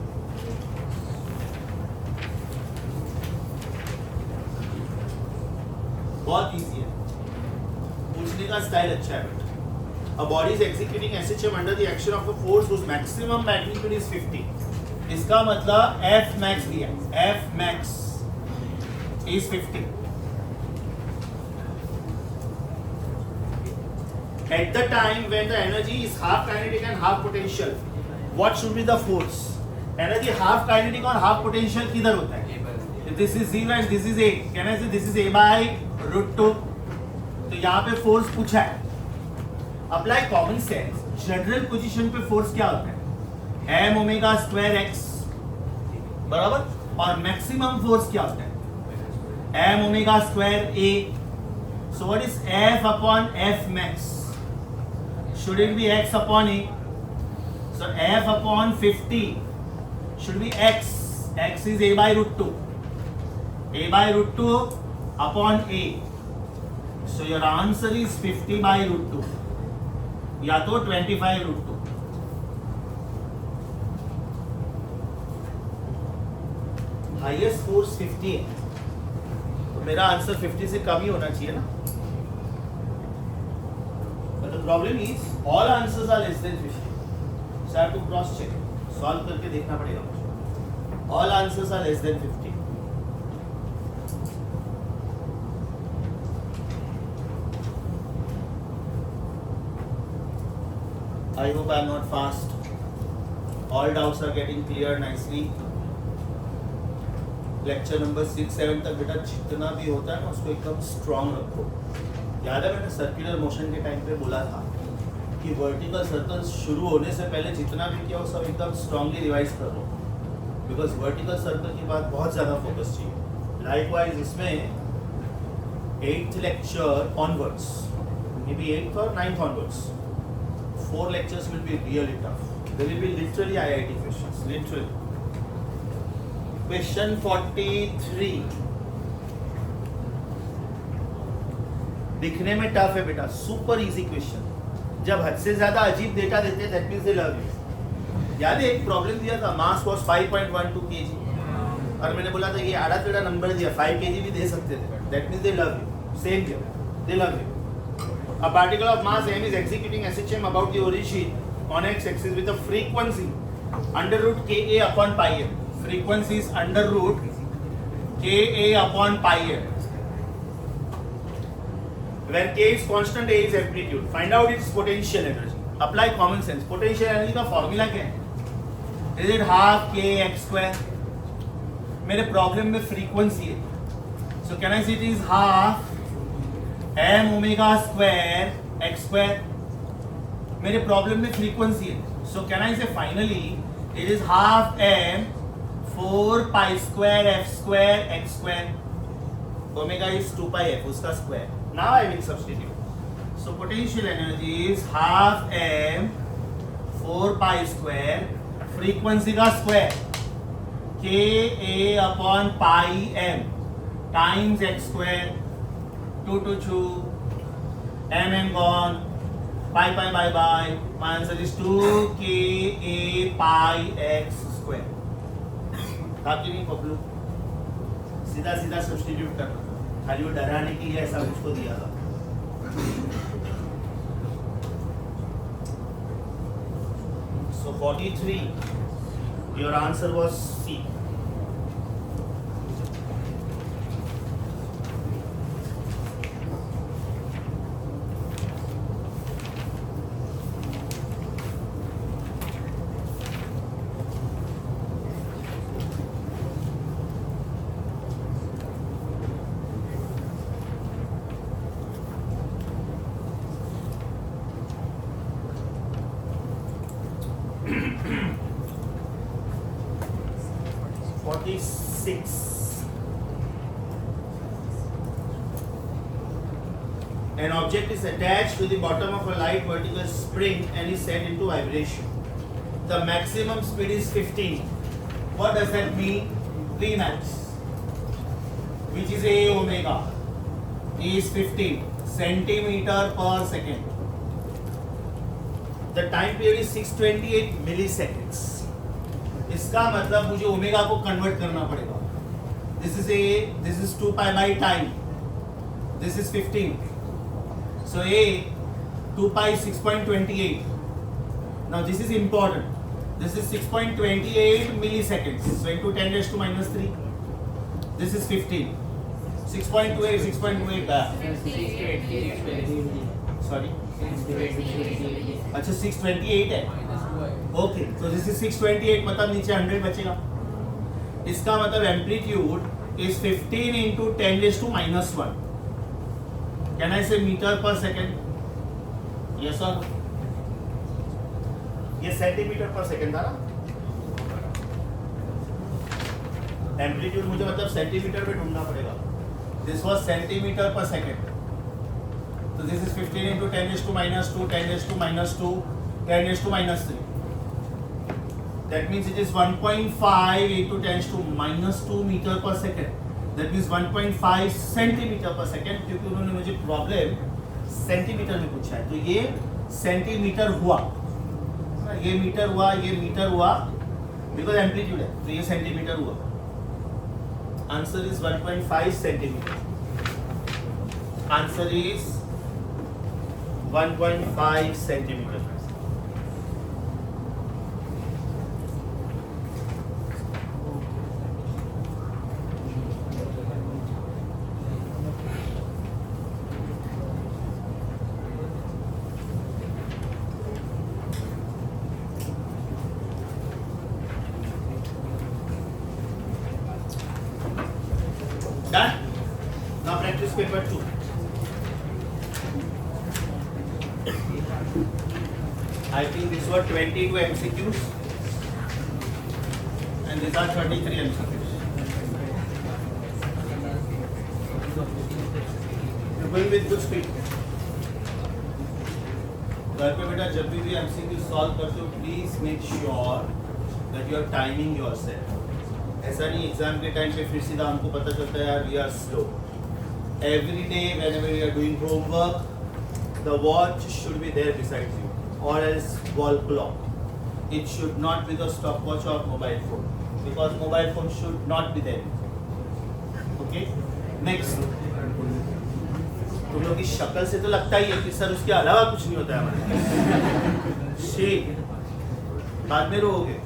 बहुत इजी है, पूछने का स्टाइल अच्छा है बेटा। A body is executing SHM under the action of a force whose maximum magnitude is 50. इसका मतलब F max दिया है, F max is 50. At the time when the energy is half kinetic and half potential, what should be the force? Energy half kinetic और half potential किधर होता है? If this is 0 and this is A, can I say this is A/√2? तो यहाँ पे फोर्स पूछा है। Apply common sense, general position पे फोर्स क्या होता है? m ओमेगा स्क्वायर x, बराबर। और मैक्सिमम फोर्स क्या होता है? m omega square a. So what is f upon f max? Should it be x upon a? So f upon 50 should be x. x is A/√2, A/√2 upon a. So your answer is 50/√2 या तो 25/√2। हाईएस्ट फोर्स 50 है, तो मेरा आंसर 50 से कम ही होना चाहिए ना, मतलब problem is all answers are less than 50. So I have to cross check. Solve करके देखना पड़ेगा मुझे. All answers are less than 50. I hope I am not fast. All doubts are getting clear nicely. Lecture number 6-7 तक बेटा जितना भी होता है ना उसको एकदम स्ट्रांग रखो. याद है मैंने सर्कुलर मोशन के टाइम पे बोला था कि वर्टिकल सर्कल शुरू होने से पहले जितना भी किया वो सब एकदम स्ट्रांगली रिवाइज कर लो, बिकॉज वर्टिकल सर्कल की बात बहुत ज़्यादा फोकस चाहिए. लाइकवाइज इसमें 8th lecture onwards, may be 8th और 9th onwards, 4 lectures will be really tough. There will be literally IIT questions, literally. Question 43. दिखने में टफ है बेटा, सुपर इजी क्वेश्चन. जब हद से ज्यादा अजीब डेटा देते हैं that means they love you. याद है एक प्रॉब्लम दिया था, मास वाज 5.12 kg और मैंने बोला था ये आड़ा टेढ़ा नंबर दिया, 5 kg भी दे सकते थे, that means they love you. Same here, they love you. A particle of mass m is executing SHM about the origin on x-axis with a frequency under root Ka upon pi m. Frequency is under root Ka upon pi m. When K is constant, A is amplitude. Find out its potential energy. Apply common sense. Potential energy का formula क्या है? Is it half K x square? मेरे प्रॉब्लम में frequency है. So can I say it is half m omega square x square. मेरे प्रॉब्लम में फ्रीक्वेंसी है, so can I say finally it is half m 4 pi square f square x square. Omega is 2 pi f, उसका square. Now I will substitute. So potential energy is half m 4 pi square, frequency का square k a upon pi m times x square. 2 to 2, m gone, pi bye bye. My answer is 2 Ka pi x square. था कि नहीं पब्लू? सीधा सीधा सब्स्टिट्यूट करना, खाली वो डराने के लिए ऐसा मुझको दिया था. So 43, your answer was C. An object is attached to the bottom of a light vertical spring and is set into vibration. The maximum speed is 15. What does that mean? Vmax, which is A omega, is 15 centimeter per second. The time period is 628 milliseconds. इसका मतलब मुझे ओमेगा को कन्वर्ट करना पड़ेगा. This is A, this is 2 pi by time. This is 15. So A 2 pi 6.28. Now this is important. This is 6.28 milliseconds. So into 10 raised to minus 3. This is 15. 6.28, 6.28. Sorry. अच्छा 628 है. ओके, तो दिस इज 628, मतलब नीचे 100 बचेगा. इसका मतलब amplitude is 15 into 10 raised to minus 1. Can I से मीटर पर सेकेंड? Yes sir. ये सेंटीमीटर पर सेकेंड था ना. एम्पलीट्यूड मुझे मतलब सेंटीमीटर में ढूंढना पड़ेगा. दिस वाज सेंटीमीटर पर second. So this is 15 into 10 raised to minus 2, 10 raised to minus 2, 10 raised to minus 3. That means it is 1.5 into 10 raised to minus 2 meter per second. That means 1.5 centimeter per second, क्योंकि उन्होंने मुझे प्रॉब्लम सेंटीमीटर में पूछा है. तो ये सेंटीमीटर हुआ, ये मीटर हुआ, ये मीटर हुआ, बिकॉज एम्पलीट्यूड है, तो ये सेंटीमीटर हुआ. Answer is 1.5 centimetre. Answer is 1.5 centimetre. Done? Now practice paper 2. I think these were 22 MCQs and these are 33 MCQs. You're going with good speed. घर पे बेटा जब भी MCQ सॉल्व करते हो please make sure that you are timing yourself. ऐसा नहीं एग्जाम के टाइम पे फिर सीधा हमको पता चलता है यार we are slow. Every day whenever you are doing homework the watch should be there beside you or else wall clock. It should not be the stopwatch or mobile phone because mobile phone should not be there. Okay? Next. तुम लोग की शक्ल से तो लगता ही है कि सर उसके अलावा कुछ नहीं होता है हमारे। शेख बाद में रोगे।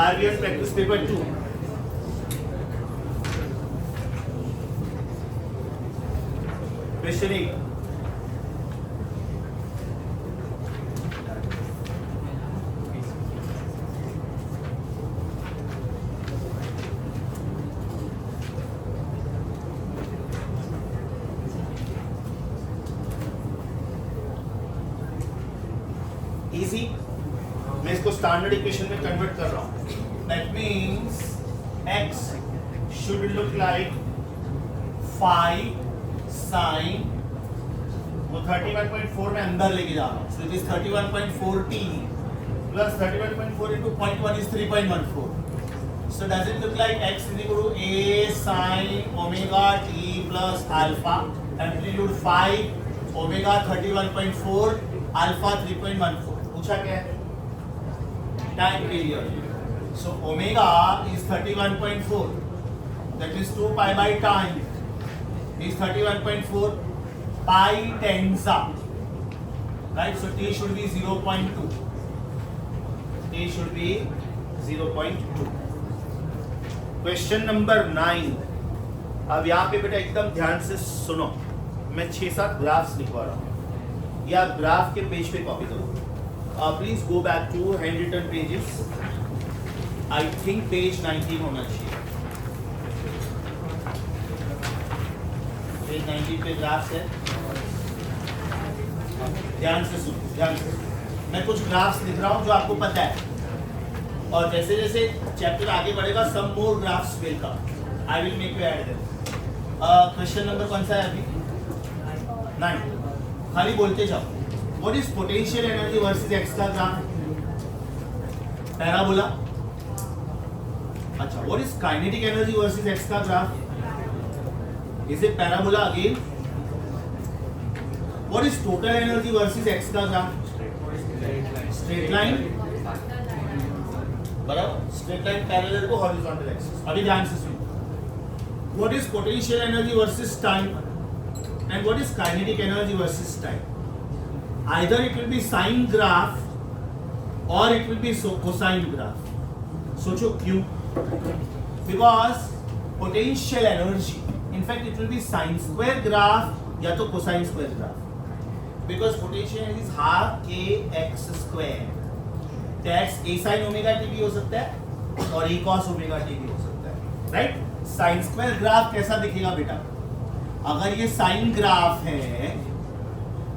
RBS practice paper 2. Question 8. Easy. मैं इसको स्टैंडर्ड इक्वेशन में कन्वर्ट कर रहा हूँ। That means x should look like 5 sine वो 31.4 में अंदर लेके जा रहा हूँ। So it is 31.4t plus 31.4 into 0.1 is 3.14. So does it look like x is equal to a sin omega t plus alpha amplitude 5 omega 31.4 alpha 3.14. पूछा क्या है? Time period. So omega is 31.4 that is 2 pi by time is 31.4 pi टेंसा right. So T should be 0.2 T should be 0.2। Question number 9। अब यहाँ पे बेटा एकदम ध्यान से सुनो। मैं 6-7 ग्राफ्स लिखवा रहा हूँ या ग्राफ के पेज पे कॉपी करो। Please go back to handwritten pages. I think page 19 होना चाहिए। Page 19 पे ग्राफ्स है। ध्यान से सुनो, ध्यान से। मैं कुछ ग्राफ्स लिख रहा हूँ जो आपको पता है और जैसे जैसे चैप्टर आगे बढ़ेगा some more graphs will come. I will make you add them. Question number कौन सा है अभी? 9। खाली बोलते जाओ। What is potential energy versus x का ग्राफ? पैराबोला। अच्छा, what is kinetic energy versus x का graph? Is it parabola again? What is total energy versus x का ग्राफ? Straight line। बराबर, straight line parallel to horizontal axis। अभी ध्यान से सुनो। What is potential energy versus time? And what is kinetic energy versus time? Either it will be sine graph or it will be cosine graph. सोचो क्यों? Because potential energy, in fact it will be sine square graph या तो cosine square graph. Because potential energy is half k x square. That's a sin omega t भी हो सकता है और a cos omega t भी हो सकता है, right? Sine square graph कैसा दिखेगा बेटा? अगर ये sine graph है,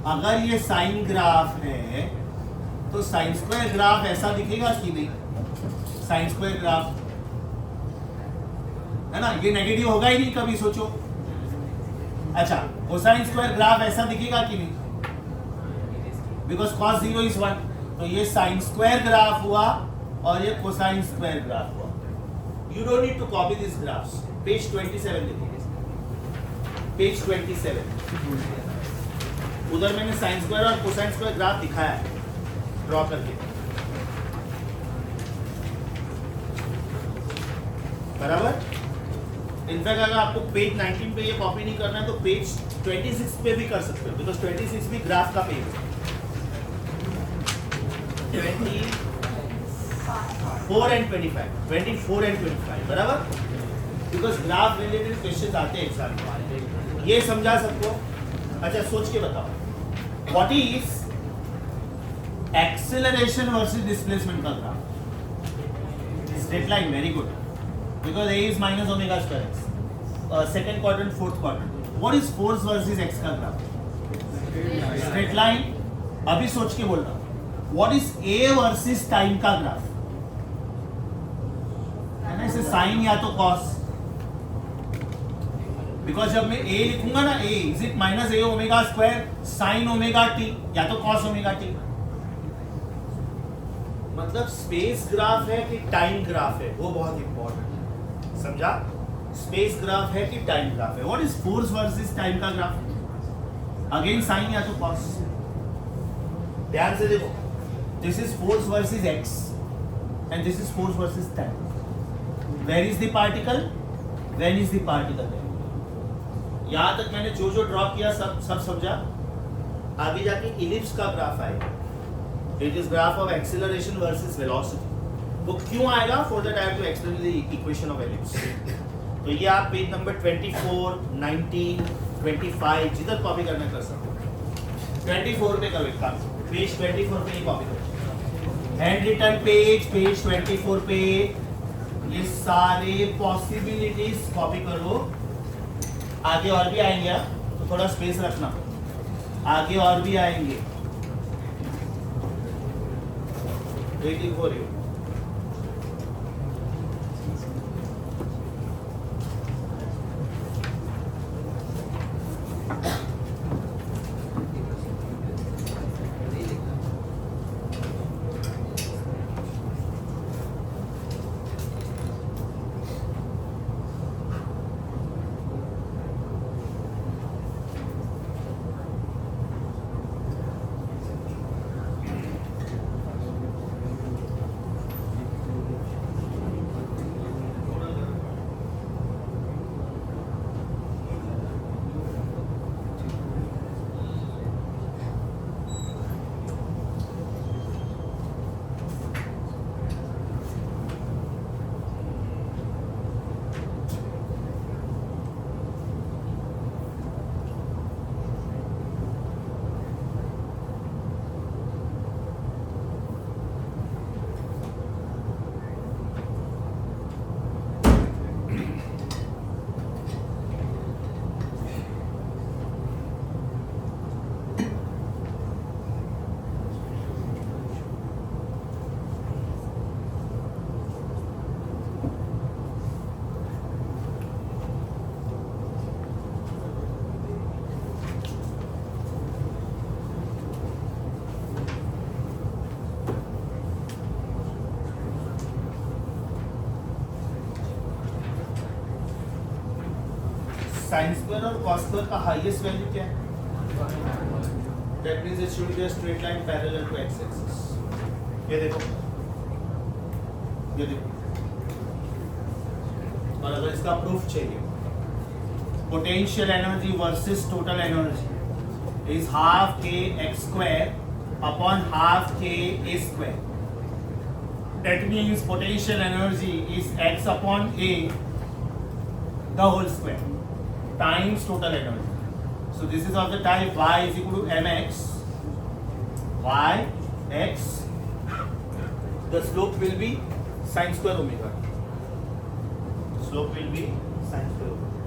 अगर ये साइन ग्राफ है तो साइन स्क्वायर ग्राफ ऐसा दिखेगा कि नहीं? साइन स्क्वायर ग्राफ है ना, ये नेगेटिव होगा ही नहीं कभी, सोचो। अच्छा, कोसाइन स्क्वायर ग्राफ ऐसा दिखेगा कि नहीं? Because cos 0 is 1। तो ये साइन स्क्वायर ग्राफ हुआ और ये कोसाइन स्क्वायर ग्राफ हुआ। You don't need to copy this graphs. Page 27 देखिए, पेज 27 उधर मैंने साइन स्क्वायर और कोसाइन स्क्वायर ग्राफ दिखाया है ड्रॉ करके। बराबर? इनफैक्ट अगर आपको पेज 19 पे ये कॉपी नहीं करना है तो पेज 26 पे भी कर सकते हो, बिकॉज 26 भी ग्राफ का पेज है। 24 एंड 25 बराबर, बिकॉज ग्राफ रिलेटेड क्वेश्चन आते हैं एग्जाम में। ये समझा सबको? अच्छा सोच के बताओ, what is acceleration versus displacement का graph? Straight line, very good, because a is minus omega square x, second quadrant, fourth quadrant. What is force versus x का ग्राफ? Straight line. अभी सोच के बोल रहा हूँ, what is a versus time का ग्राफ? है ना, इसे साइन या तो कॉस, बिकॉज जब मैं a लिखूंगा ना, a is it minus a omega square sine omega T या तो कॉस ओमेगा टी। मतलब स्पेस ग्राफ है कि टाइम ग्राफ है, वो बहुत इंपॉर्टेंट है, समझा? स्पेस ग्राफ है कि टाइम ग्राफ है। What is force versus time का ग्राफ? अगेन साइन या तो कॉस। ध्यान से देखो, this is force versus x and this is force versus time. Where is the particle? When is the particle? यहां तक मैंने जो जो ड्रॉ किया सब समझा? आगे जाके इलिप्स का ग्राफ आएगा। It is graph of acceleration versus velocity. वो क्यों आएगा? For that I have to explain the equation of ellipse. तो ये आप पेज नंबर 24, 19, 25 जिधर कॉपी करना कर सकते हो। 24 पे करो एक काम, पेज 24 पे ही कॉपी करो। हैंड रिटन पेज 24 पे ये सारे पॉसिबिलिटीज कॉपी करो। आगे और भी आएंगे, तो थोड़ा स्पेस रखना, आगे और भी आएंगे। Waiting for you. Sine square और कॉस स्क्वायर का हाईएस्ट वैल्यू क्या है? That means it should be a straight line parallel to x axis. ये देखो, ये देखो। और अगर इसका प्रूफ चाहिए, potential energy versus total energy is half k x square upon half k a square. That means potential energy is x upon a the whole square times total energy. So this is of the type y is equal to mx, y x, the slope will be sin square omega. Slope will be sin square omega.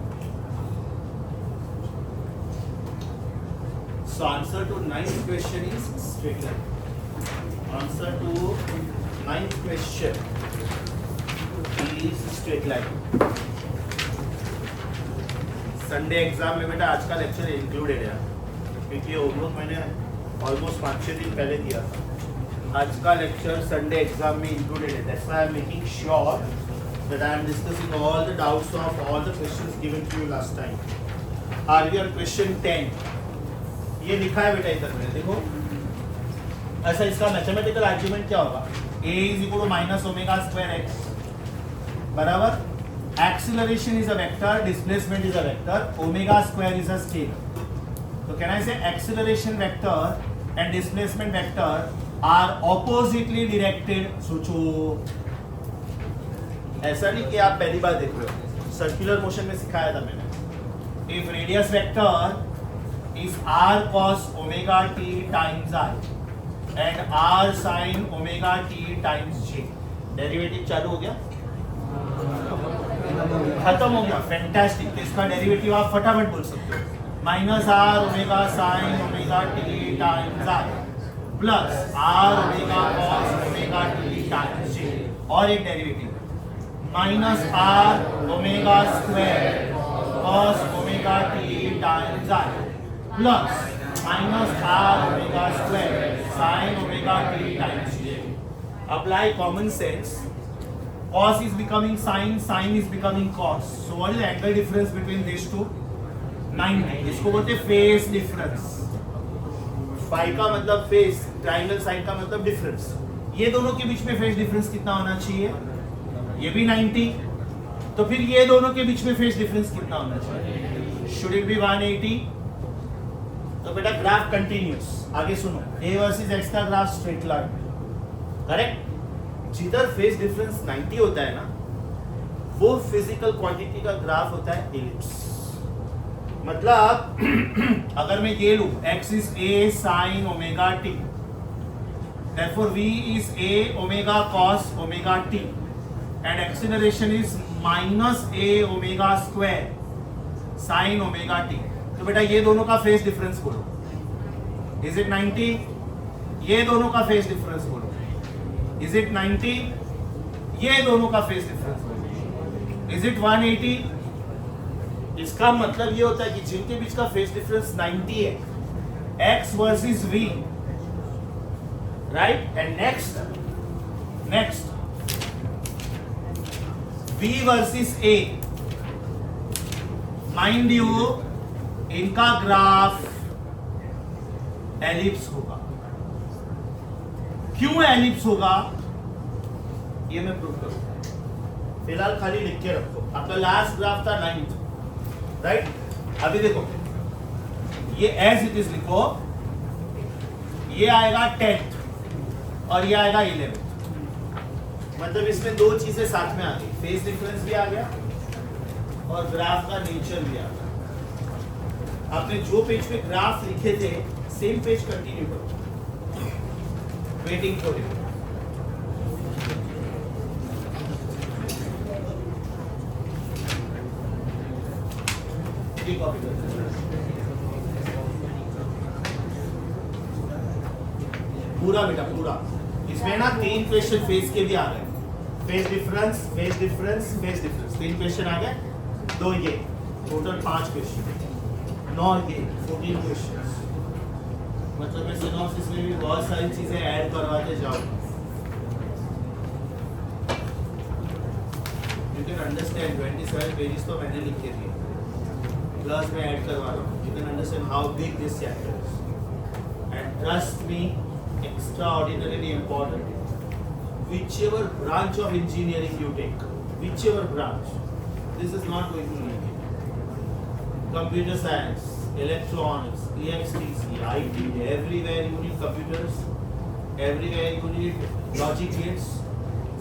So answer to 9th question is straight line. Answer to 9th question is straight line. Sunday exam में बेटा आज का लेक्चर इंक्लूडेड है, क्योंकि होमवर्क मैंने ऑलमोस्ट 5-6 दिन पहले दिया था। आज का लेक्चर संडे एग्जाम में इंक्लूडेड है। That's why I am making sure that I am discussing all the doubts of all the questions given to you last time. Are we on question 10? ये लिखा है बेटा इधर में, देखो। ऐसा इसका मैथमेटिकल आर्ग्यूमेंट क्या होगा? a is equal to minus omega square x बराबर x acceleration is a vector, displacement is a vector, omega square is a scalar. So can I say acceleration vector and displacement vector are oppositely directed? सोचो, ऐसा नहीं कि आप पहली बार देख रहे हो, सर्कुलर मोशन में सिखाया था मैंने. If radius vector is r cos omega t times I and r sin omega t times j, derivative चालू हो गया, खत्म हो गया, फैंटास्टिक. तो इसका डेरिवेटिव आप फटाफट बोल सकते हो, minus r omega sine omega t times i plus r omega cos omega t times j, और एक derivative minus r omega square cos omega t times i plus minus r omega square sine omega t times j. Apply common sense. Cos is becoming sin, sin is becoming cos. So what is the angle difference between these two? 90. इसको बोलते हैं फेस डिफरेंस. फाई का मतलब फेस, ट्राइंगल साइन का मतलब डिफरेंस. ये दोनों के बीच में फेस डिफरेंस कितना होना चाहिए? ये भी 90. तो फिर ये दोनों के बीच में फेस डिफरेंस कितना होना चाहिए? Should it be 180? तो बेटा ग्राफ कंटिन्यूस. आगे सुनो, A वर्सेस X का ग्राफ स्ट्रेट लाइन. करेक्ट. जिधर फेस डिफरेंस 90 होता है ना, वो फिजिकल क्वांटिटी का ग्राफ होता है एलिप्स. मतलब अगर मैं ये लूं, x is a sin omega t, therefore v is a omega cos omega t and acceleration is minus a omega square sin omega t. तो बेटा ये दोनों का फेस डिफरेंस बोलो. Is it 90? ये दोनों का फेस डिफरेंस बोलो. Is it 90? ये दोनों का फेस डिफरेंस बोलो. Is it 180? इसका मतलब ये होता है कि जिनके बीच का फेस डिफरेंस 90 है, x versus v, right. And next v versus a. Mind you, इनका ग्राफ एलिप्स होगा. क्यों एलिप्स होगा ये मैं प्रूव करूंगा. फिलहाल खाली लिख के रखो. आपका लास्ट ग्राफ था 9th, राइट. अभी देखो, ये एज इट इज लिखो. ये आएगा 10th और ये आएगा 11th. मतलब इसमें दो चीजें साथ में आ गई, फेस डिफरेंस भी आ गया और ग्राफ का नेचर भी आ गया. आपने जो पेज पे ग्राफ लिखे थे, सेम पेज कंटिन्यू करो. Waiting for you. पूरा बेटा पूरा. इसमें ना 3 क्वेश्चन फेस के भी आ गए. Phase difference, phase difference, phase difference. 3 question आ गए. 2 ये, टोटल 5 क्वेश्चन. 9 ये, 14 क्वेश्चन. मतलब मैं सिनॉप्सिस में भी बहुत सारी चीजें ऐड करवाते जाऊंगा. यू कैन अंडरस्टैंड 27 पेजेस तो मैंने लिख के दिए, प्लस मैं ऐड करवा रहा हूँ. You can understand how big this chapter is. And trust me, extraordinarily important. Whichever branch of engineering you take, whichever branch, this is not going to leave you. Computer science, electronics, EXTC, IT, everywhere you need computers, everywhere you need logic gates.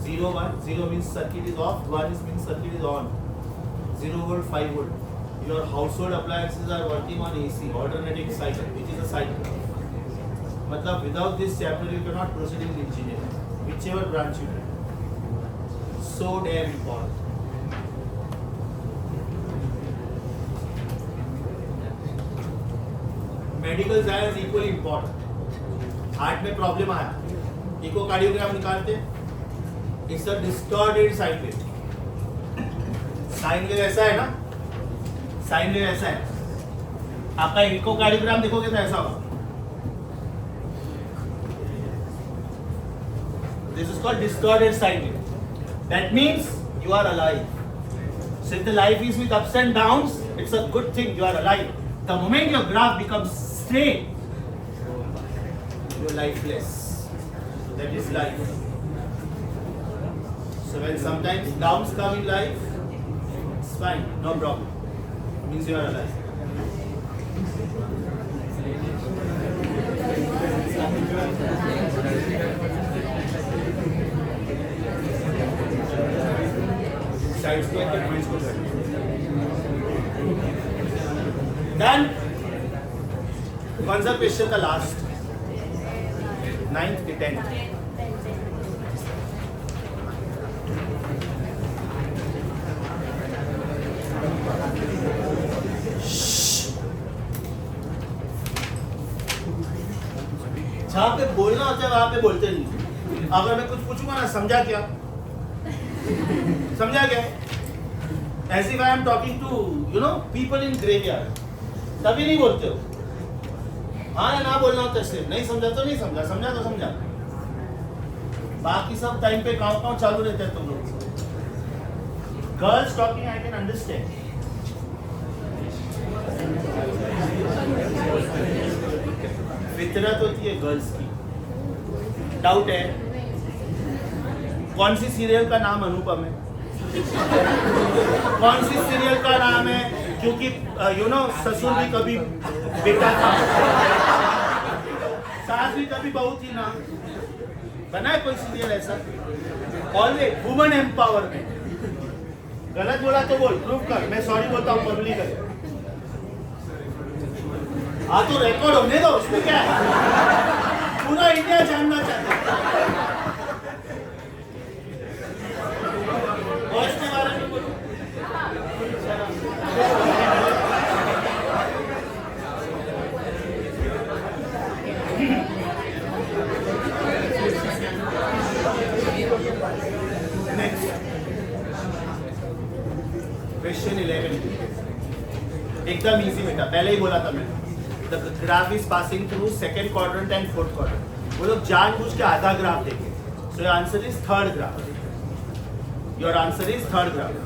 0, 1, 0 means circuit is off, 1 means circuit is on. 0 volt, 5 volt. Your household appliances are working on AC, alternating cycle, which is a cycle. मतलब without this chapter you cannot proceed in engineering, whichever branch you take. So damn important. Medical science equally important. Heart में प्रॉब्लम आया, इकोकार्डियोग्राम निकालते, it's a distorted sine wave. Sine wave ऐसा है ना, साइन वेव ऐसा है. आपका इकोकार्डियोग्राम देखोगे तो ऐसा होगा. This is called distorted sine wave. That means you are alive. So if the life is with ups and downs, it's a good thing you are alive. The moment your graph becomes straight, you are lifeless. That is life. So when sometimes downs come in life, fine, no problem. Means you are alive. Sides को एक points को कर. Done. कौन सा क्वेश्चन का लास्ट? 9th के 10th. जहाँ पे बोलना होता है वहां पे बोलते नहीं. अगर मैं कुछ पूछूंगा ना, समझा क्या? समझा क्या? As if I am talking to, people in graveyard. तभी नहीं बोलते हो. हाँ या ना बोलना होता है सिर्फ. नहीं समझा तो नहीं समझा, समझा तो समझा. बाकी सब टाइम पे काउंट चालू रहता है तुम लोग. Girls talking I can understand. फितरत होती है गर्ल्स की. डाउट है? कौन सी सीरियल का नाम अनुपम है? कौन सी सीरियल का नाम है? क्योंकि ससुर भी कभी बेटा था, सास भी कभी बहू थी ना. बना है कोई सीरियल ऐसा? Always woman empowerment. गलत बोला तो बोल, प्रूफ कर. मैं सॉरी बोलता हूँ पब्लिक है. हाँ तो रिकॉर्ड होने दो, उसमें क्या है? पूरा इंडिया जानना चाहता है. वॉइस के बारे में बोलो. Next question 11. एकदम इजी बेटा, पहले ही बोला था मैंने. The graph is passing through second quadrant and fourth quadrant. वो लोग जानबूझ के आधा ग्राफ देंगे. So your answer is third graph. Your answer is third graph.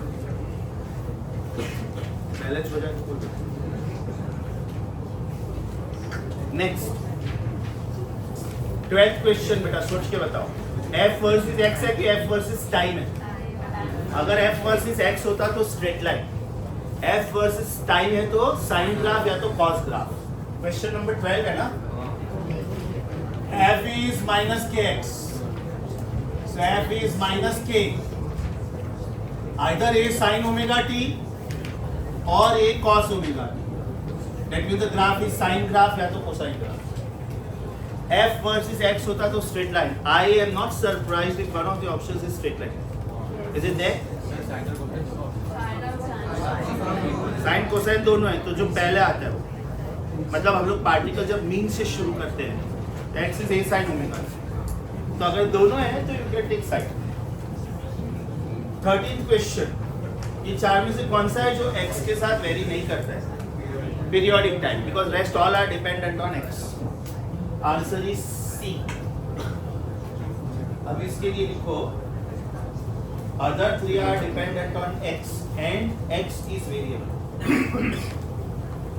Balance हो जाए. Next 12th question बेटा, सोच के बताओ. F versus x है कि F versus time है? अगर F versus x होता तो straight line. F versus time है तो sin ग्राफ या तो cos ग्राफ. Question number 12 है ना? F is minus kx. So F is minus k. Either A sin omega t or A cos omega t. That means the graph is sin graph या तो cosine graph. F versus x होता तो straight line. I am not surprised if one of the options is straight line. Is it there? Sin cosine दोनों है, तो जो पहले आता है वो. मतलब हम लोग पार्टिकल जब मीन से शुरू करते हैं, x is a sin omega. तो अगर दोनों है तो you can take sine. 13th question. ये चार में से कौन सा है जो x के साथ वेरी नहीं करता है? Periodic time, because rest all are dependent on x. Answer is C. अब इसके लिए लिखो other three are dependent on x and x is variable.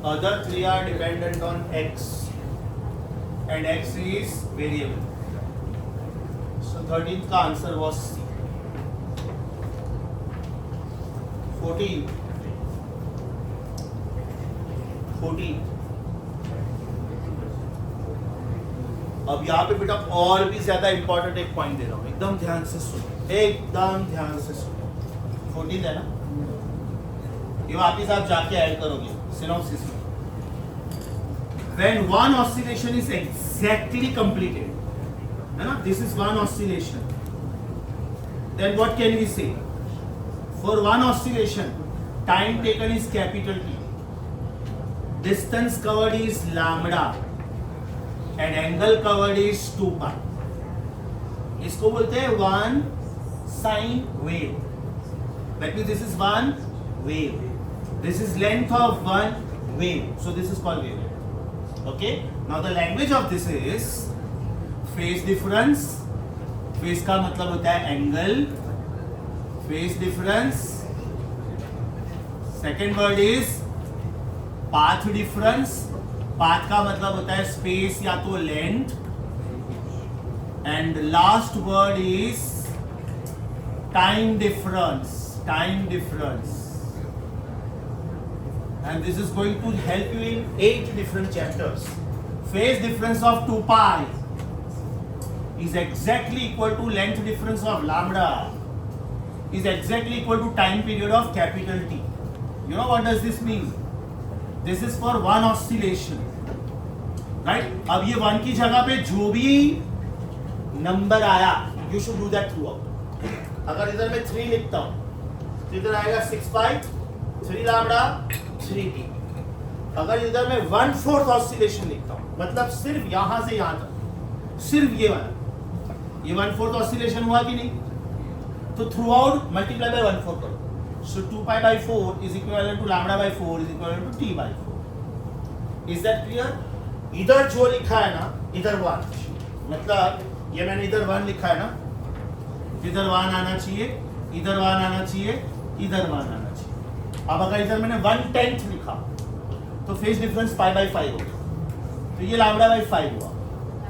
Other three are dependent on x and x is variable. So 13th का answer was C. 14. अब यहाँ पे बेटा और भी ज्यादा इंपॉर्टेंट एक पॉइंट दे रहा हूँ, एकदम ध्यान से सुनो, एकदम ध्यान से सुनो. 14 है ना? ये वापिस आप जाके ऐड करोगे सिनॉप्सिस में. When one oscillation is exactly completed, है ना? This is one oscillation. Then what can we say? For one oscillation, time taken is capital T. Distance covered is lambda, and angle covered is 2 pi. इसको बोलते हैं one sine wave. That means this is one wave. This is length of one wave. So this is called wave. Okay. Now the language of this is phase difference. Phase का मतलब होता है angle. Phase difference. Second word is path difference. Path का मतलब होता है space या तो length. And the last word is time difference. Time difference. and this is going to help you in 8 different chapters. Phase difference of 2 pi is exactly equal to length difference of lambda is exactly equal to time period of capital T. You know what does this mean? This is for one oscillation, right? अब ये 1 की जगह पे जो भी नंबर आया, you should do that throughout. अगर इधर मैं 3 लिखता हूँ तो इधर आएगा 6 pi, 3 lambda, 3 t. अगर इधर मैं 1/4 ऑसिलेशन लिखता हूँ, मतलब सिर्फ यहाँ से यहाँ तक, सिर्फ ये वाला, ये 1/4 ऑसिलेशन हुआ कि नहीं? तो थ्रू आउट मल्टीप्लाई बाय 1/4 करो. सो 2 pi by 4 is equivalent to lambda by 4 is equivalent to t by 4. Is that clear? इधर जो लिखा है ना, इधर 1, मतलब ये मैंने इधर 1 लिखा है ना, इधर 1 आना चाहिए, इधर 1 आना चाहिए, इधर 1 आना चाहिए. अब अगर इधर मैंने 1/10 लिखा तो फेज डिफरेंस pi by 5 होगा, तो ये lambda by 5 हुआ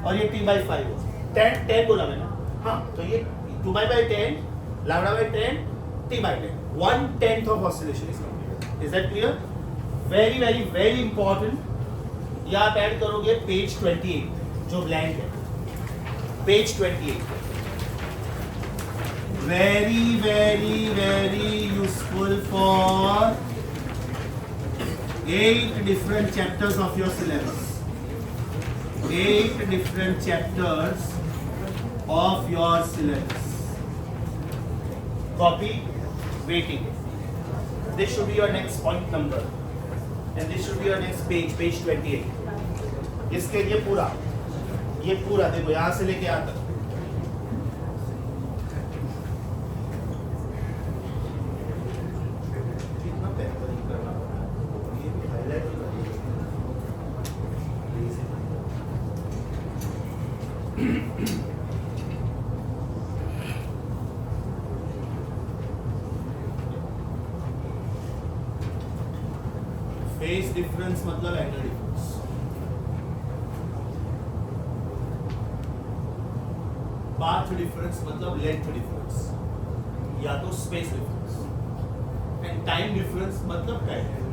और ये t by 5 हुआ. 10 बोला मैंने, हाँ, तो ये 2 pi by 10, lambda by 10, t by 10. 1/10 of oscillation is completed. Is that clear? Very very very important. ये आप ऐड करोगे पेज 28 जो ब्लैंक है, page 28. Very very very useful for 8 different chapters of your syllabus. 8 different chapters of your syllabus. Copy, waiting. This should be your next point number, and this should be your next page, page 28. इसके ये पूरा देखो यहाँ से लेके यहाँ तक. कितना पेपरिंग करना पड़ा, ये भी हाईलाइट फेज डिफरेंस मतलब एंगल डिफरेंस. पाथ डिफरेंस मतलब लेंथ डिफरेंस या तो space difference, and time difference मतलब time difference.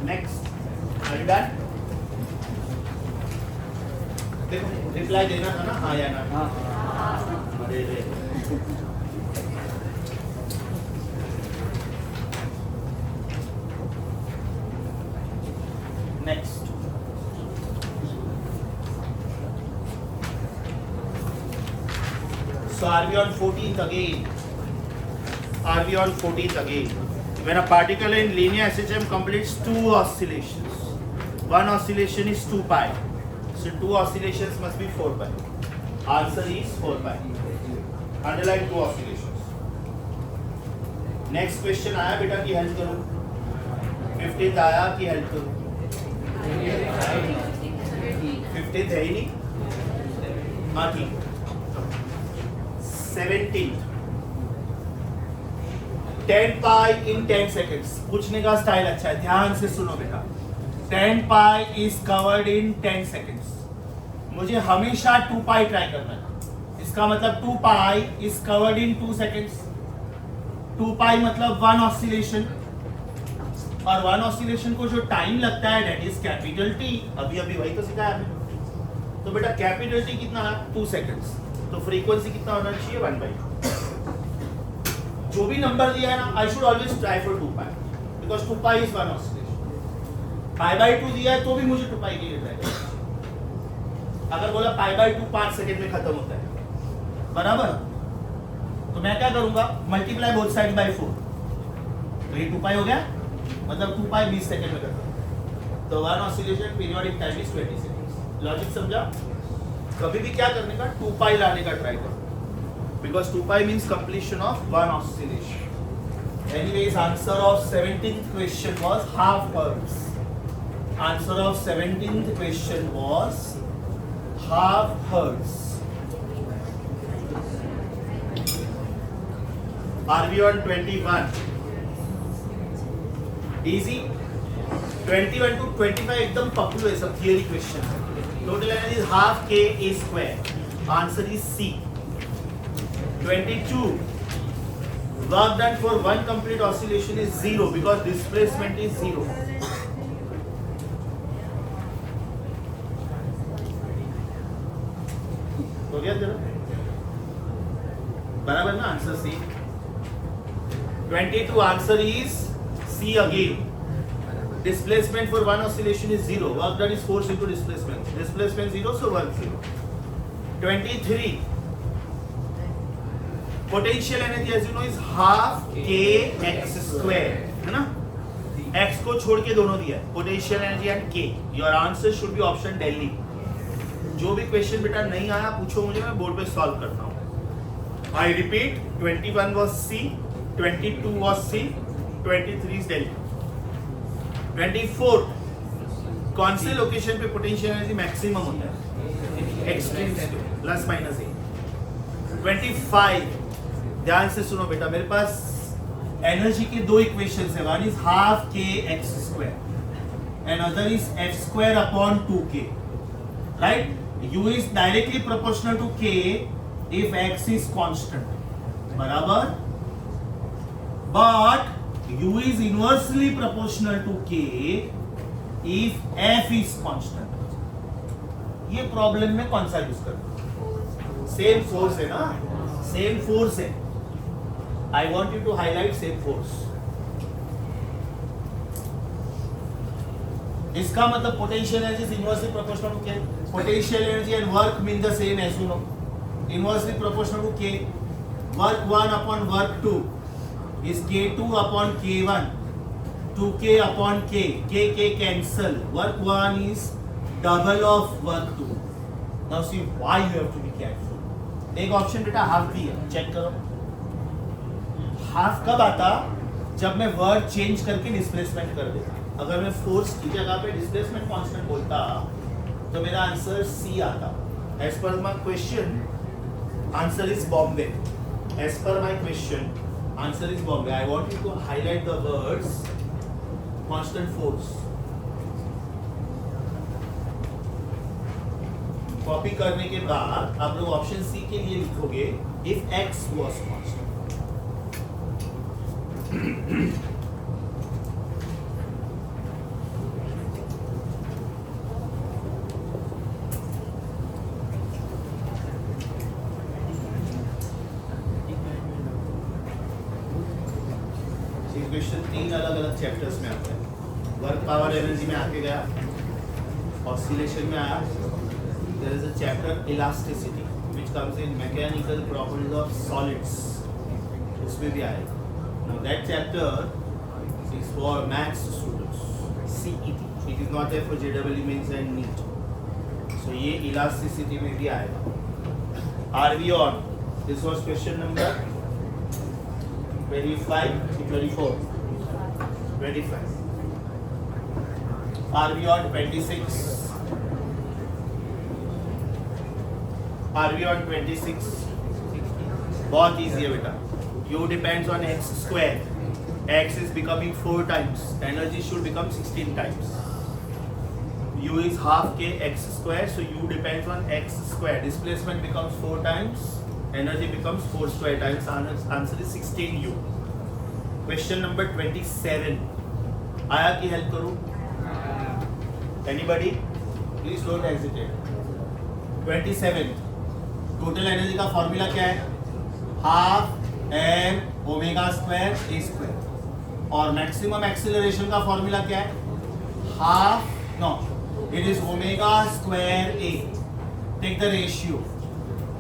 Next, are you done? देखो रिप्लाई देना था ना, हाँ या ना. अरे रे. Next. So are we on 14th again? Are we on 14th again? When a particle in linear SHM completes 2 oscillations, one oscillation is 2 pi. So 2 oscillations must be 4 pi. Answer is 4 pi. Underline 2 oscillations. Next question आया बेटा की हेल्प करो. 15th आया की हेल्प करो. 15th है ही नहीं. हाँ ठीक. 17th. 10 pi in 10 seconds. पूछने का स्टाइल अच्छा है, ध्यान से सुनो बेटा. 10 pi is covered in 10 seconds. मुझे हमेशा 2 pi ट्राई करना है. इसका मतलब 2 pi is covered in 2 seconds. 2 पाई मतलब 1 ऑसिलेशन, और 1 ऑसिलेशन को जो टाइम लगता है दैट इज कैपिटल टी. अभी अभी वही तो सिखाया हमने. तो बेटा कैपिटल टी कितना है? 2 सेकेंड्स. तो फ्रीक्वेंसी कितना होना चाहिए? 1/2. जो भी नंबर दिया है ना, I should always try for 2 pi because 2 pi is 1 oscillation. पाई/2 दिया है तो भी मुझे 2 पाई के लिए ट्राई करना. अगर बोला पाई/2 5 सेकंड में खत्म होता है, बराबर, तो मैं क्या करूंगा? Multiply both side by 4. तो ये 2 पाई हो गया, मतलब 2 पाई 20 सेकंड में खत्म. तो 1 oscillation periodic time is 20 seconds. Logic समझा? कभी भी क्या करने का? 2 पाई लाने का ट्राई करो, because 2 pi means completion of 1 oscillation. Anyways answer of 17th question was half hertz. Answer of 17th question was half hertz. Are we on 21? Easy. 21 to 25 एकदम पॉपुलर है, सब थियरी क्वेश्चन है. Total energy is half k a square. Answer is C. 22. Work done for one complete oscillation is 0 because displacement is 0. हो गया जरा बराबर ना? Answer C. 22 answer is C again. Displacement for one oscillation is 0. Work done is force into displacement. Displacement 0 so work 0. 23 potential energy as you know is half k x square, है ना? x को छोड़ के दोनों दिया है, potential energy and k. Your answer should be option Delhi. जो भी क्वेश्चन बेटा नहीं आया पूछो मुझे, मैं बोर्ड पे सॉल्व करता हूँ. I repeat, 21 was C, 22 was C, 23 is Delhi. 24 कौन से लोकेशन पे पोटेंशियल एनर्जी मैक्सिमम होता है? एक्सट्रीम्स पे, प्लस माइनस ए. 25 ध्यान से सुनो बेटा, मेरे पास एनर्जी के दो इक्वेशंस है. One is half k x square and other is f square upon 2k. Right? u is directly proportional to k if x is constant, बराबर, but u is inversely proportional to k if f is constant. ये प्रॉब्लम में कौन सा यूज करना? सेम फोर्स है ना, सेम फोर्स है. I want you to highlight same force. इसका मतलब potential energy is inversely proportional to k. Potential energy and work mean the same as you know. Inversely proportional to k. Work 1 upon work 2 is k2 upon k1. 2k upon k. k cancel. Work 1 is double of work 2. Now see why you have to be careful. एक ऑप्शन बेटा हाफ भी है, चेक करो. हाफ कब आता? जब मैं वर्ड चेंज करके डिस्प्लेसमेंट कर देता. अगर मैं फोर्स की जगह पे डिस्प्लेसमेंट कांस्टेंट बोलता तो मेरा आंसर सी आता. As per my question answer is Bombay. As per my question answer is Bombay. I want you to highlight the words constant force. Copy करने के बाद आप लोग ऑप्शन सी के लिए लिखोगे if x was constant. Question 3 अलग अलग चैप्टर्स में आता है. वर्क पावर एनर्जी में आके गया, ऑसिलेशन में आया. There is a chapter elasticity which comes in mechanical properties of solids, उसमें भी आएगा. Now that chapter is for maths students, CET. It is not there for JEE mains and NEET. So ये इलास्टिसिटी में भी आएगा. Are we on? This was question number 25 to 24. 25. Are we on 26? Are we on 26? बहुत easy है बेटा. U depends on x square. X is becoming 4 times. Energy should become 16 times. U is half k x square, so U depends on x square. Displacement becomes 4 times energy becomes 4 square times. Answer is 16 U. Question number 27. आया की हेल्प करूं? Anybody? Please don't hesitate. 27. Total energy का फॉर्मूला क्या है? Half M omega square A square. और मैक्सिमम एक्सीलरेशन का फॉर्मूला क्या है? Half no it is omega square A. Take the ratio.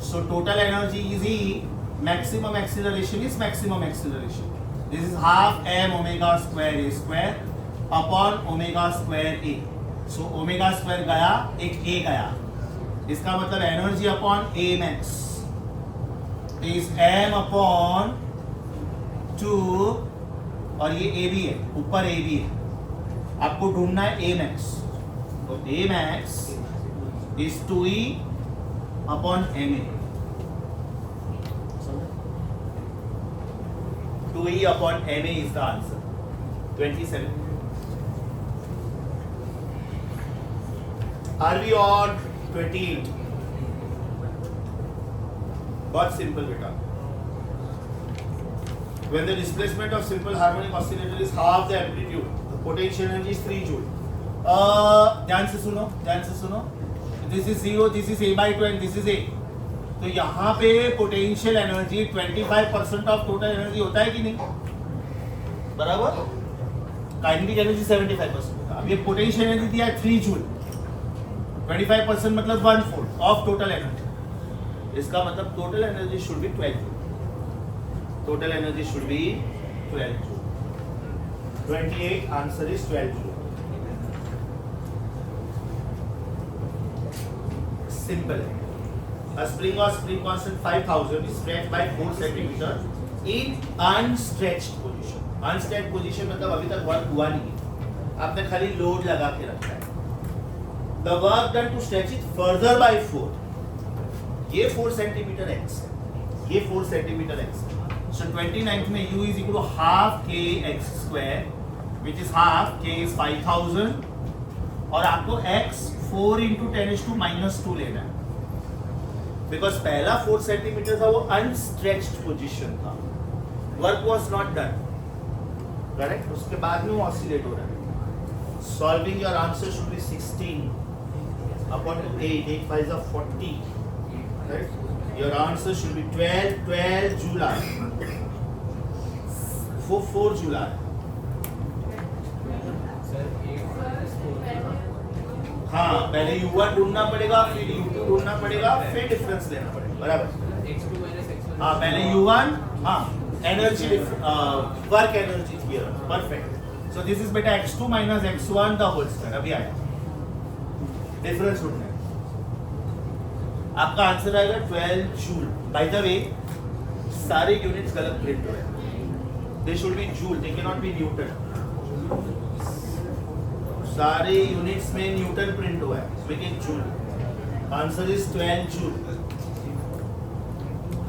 So total energy is E, maximum acceleration is maximum acceleration. This is half M omega square A square upon omega square A. So omega square गया, एक ए गया. इसका मतलब energy upon A max is M upon 2, और ये ए भी है, ऊपर ए भी है. आपको ढूंढना है ए मैक्स. तो a max is 2E upon m a. 2E upon m a is the answer. 27. Are we on 28? बहुत सिंपल बेटा. When the displacement of simple harmonic oscillator is half the amplitude, the potential energy is 3 joule. ध्यान से सुनो, ध्यान से सुनो. This is 0, this is A by 2 and this is A. तो यहाँ पे potential energy 25% of total energy होता है कि नहीं? बराबर. Kinetic energy 75%. अब ये पोटेंशियल एनर्जी दिया है 3 जूल. 25% मतलब 1/4 ऑफ टोटल एनर्जी. इसका मतलब total energy should be 12 joule. Total energy should be 12 joule. 28 answer is 12 joule. Simple. A spring or spring constant 5000 is stretched by 4 centimeter in unstretched position. Unstretched position मतलब अभी तक वर्क हुआ नहीं है, आपने खाली लोड लगा के रखा है. The work done to stretch it further by 4. ये 4 सेंटीमीटर x है, ये 4 सेंटीमीटर x है. So 29th में u is equal to half k x square, which is half k is 5000, और आपको x 4 into 10⁻² लेना है. Because पहला 4 सेंटीमीटर था वो unstretched position था, work was not done, correct? उसके बाद में वो ऑसिलेट हो रहा है. Solving your answer should be 16 upon 8. 8 5 are 40, right? Your answer should be 12 July. 4 July. हाँ, पहले U1 ढूंढना पड़ेगा, फिर U2 ढूंढना पड़ेगा, फिर डिफरेंस लेना पड़ेगा. बराबर. हाँ, पहले U1, हाँ, energy work energy theorem. Perfect. So this is बेटा x2 minus x1 the whole square. अभी आया डिफरेंस ढूंढना है. आपका आंसर आएगा 12 जूल. बाय द वे सारे यूनिट्स गलत प्रिंट हुए. They should be joule, they can not be Newton. सारे यूनिट्स में न्यूटन प्रिंट हुआ है, make it joule. Answer is 12 joule.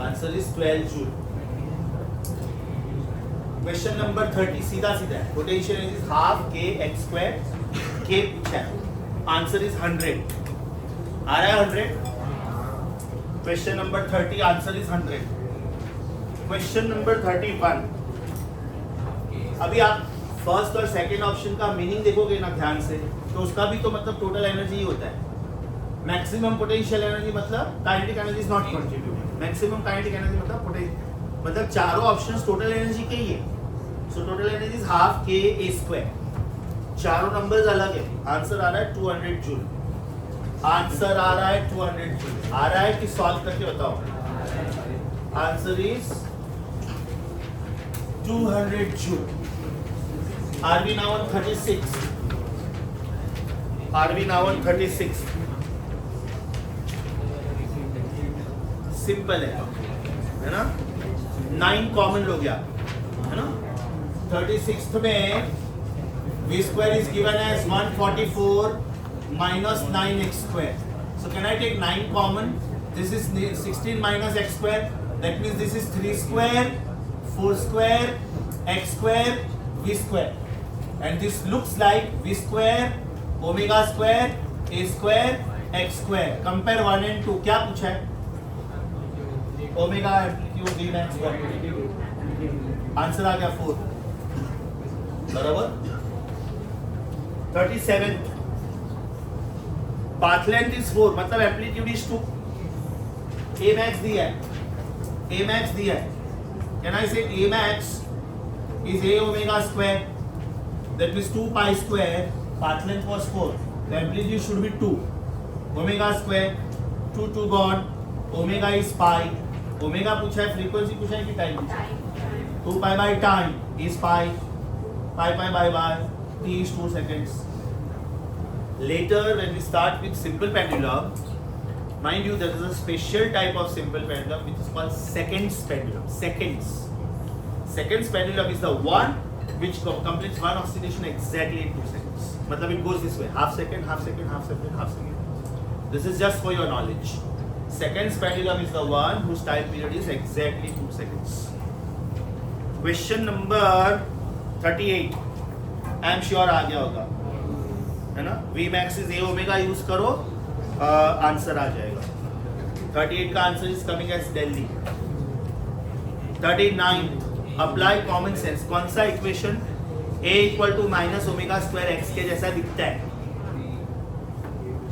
Answer is 12 joule. Question number 30 सीधा सीधा है. Potential energy is half k x square. k पूछा है. Answer is 100. आ रहा है 100. Question number 30 answer is 100. Question number 31. अभी आप फर्स्ट और सेकंड ऑप्शन का मीनिंग देखोगे ना ध्यान से, तो उसका भी तो मतलब टोटल एनर्जी ही होता है. मैक्सिमम पोटेंशियल एनर्जी मतलब kinetic energy is not contributing. Maximum kinetic energy मतलब चारों ऑप्शंस टोटल एनर्जी के ही है. सो total energy is half k a square. चारों नंबर्स अलग है. आंसर आ रहा है 200 जूल. आंसर आ रहा है 200 जूल. आ रहा है कि सॉल्व करके बताओ. Answer is 200 joule. Are we now on 36? Are we now on 36? Simple है ना. 9 कॉमन लो गया है ना. 36th में v square is given as 144 minus 9x square. So can I take 9 common? This is 16 minus x square. That means this is 3 square, 4 square, x square, v square. And this looks like v square, omega square, a square, x square. Compare 1 and 2. क्या पूछा है? Omega amplitude v max answer आ गया 4 बराबर 37 पाथ लेंथ इज 4 मतलब एम्पलीट्यूड इज 2 ए मैक्स दिया है कैन आई से ए max is a omega square that means 2 pi square path length was 4 the amplitude should be 2 omega square 2 gone omega is pi omega पूछा है frequency पूछा है कि time पूछा है 2 pi by time is pi by t is 2 seconds later when we start with simple pendulum mind you there is a special type of simple pendulum which is called seconds pendulum seconds pendulum is the one which completes one oscillation exactly in 2 seconds. मतलब it goes this way, half second. This is just for your knowledge. Seconds pendulum is the one whose time period is exactly 2 seconds. Question number 38. I am sure आ गया होगा, है ना? V max is a omega use करो, आंसर आ जाएगा. 38 का आंसर is coming as Delhi. 39. Apply common sense कौन सा equation a equal to minus omega square x के जैसा दिखता है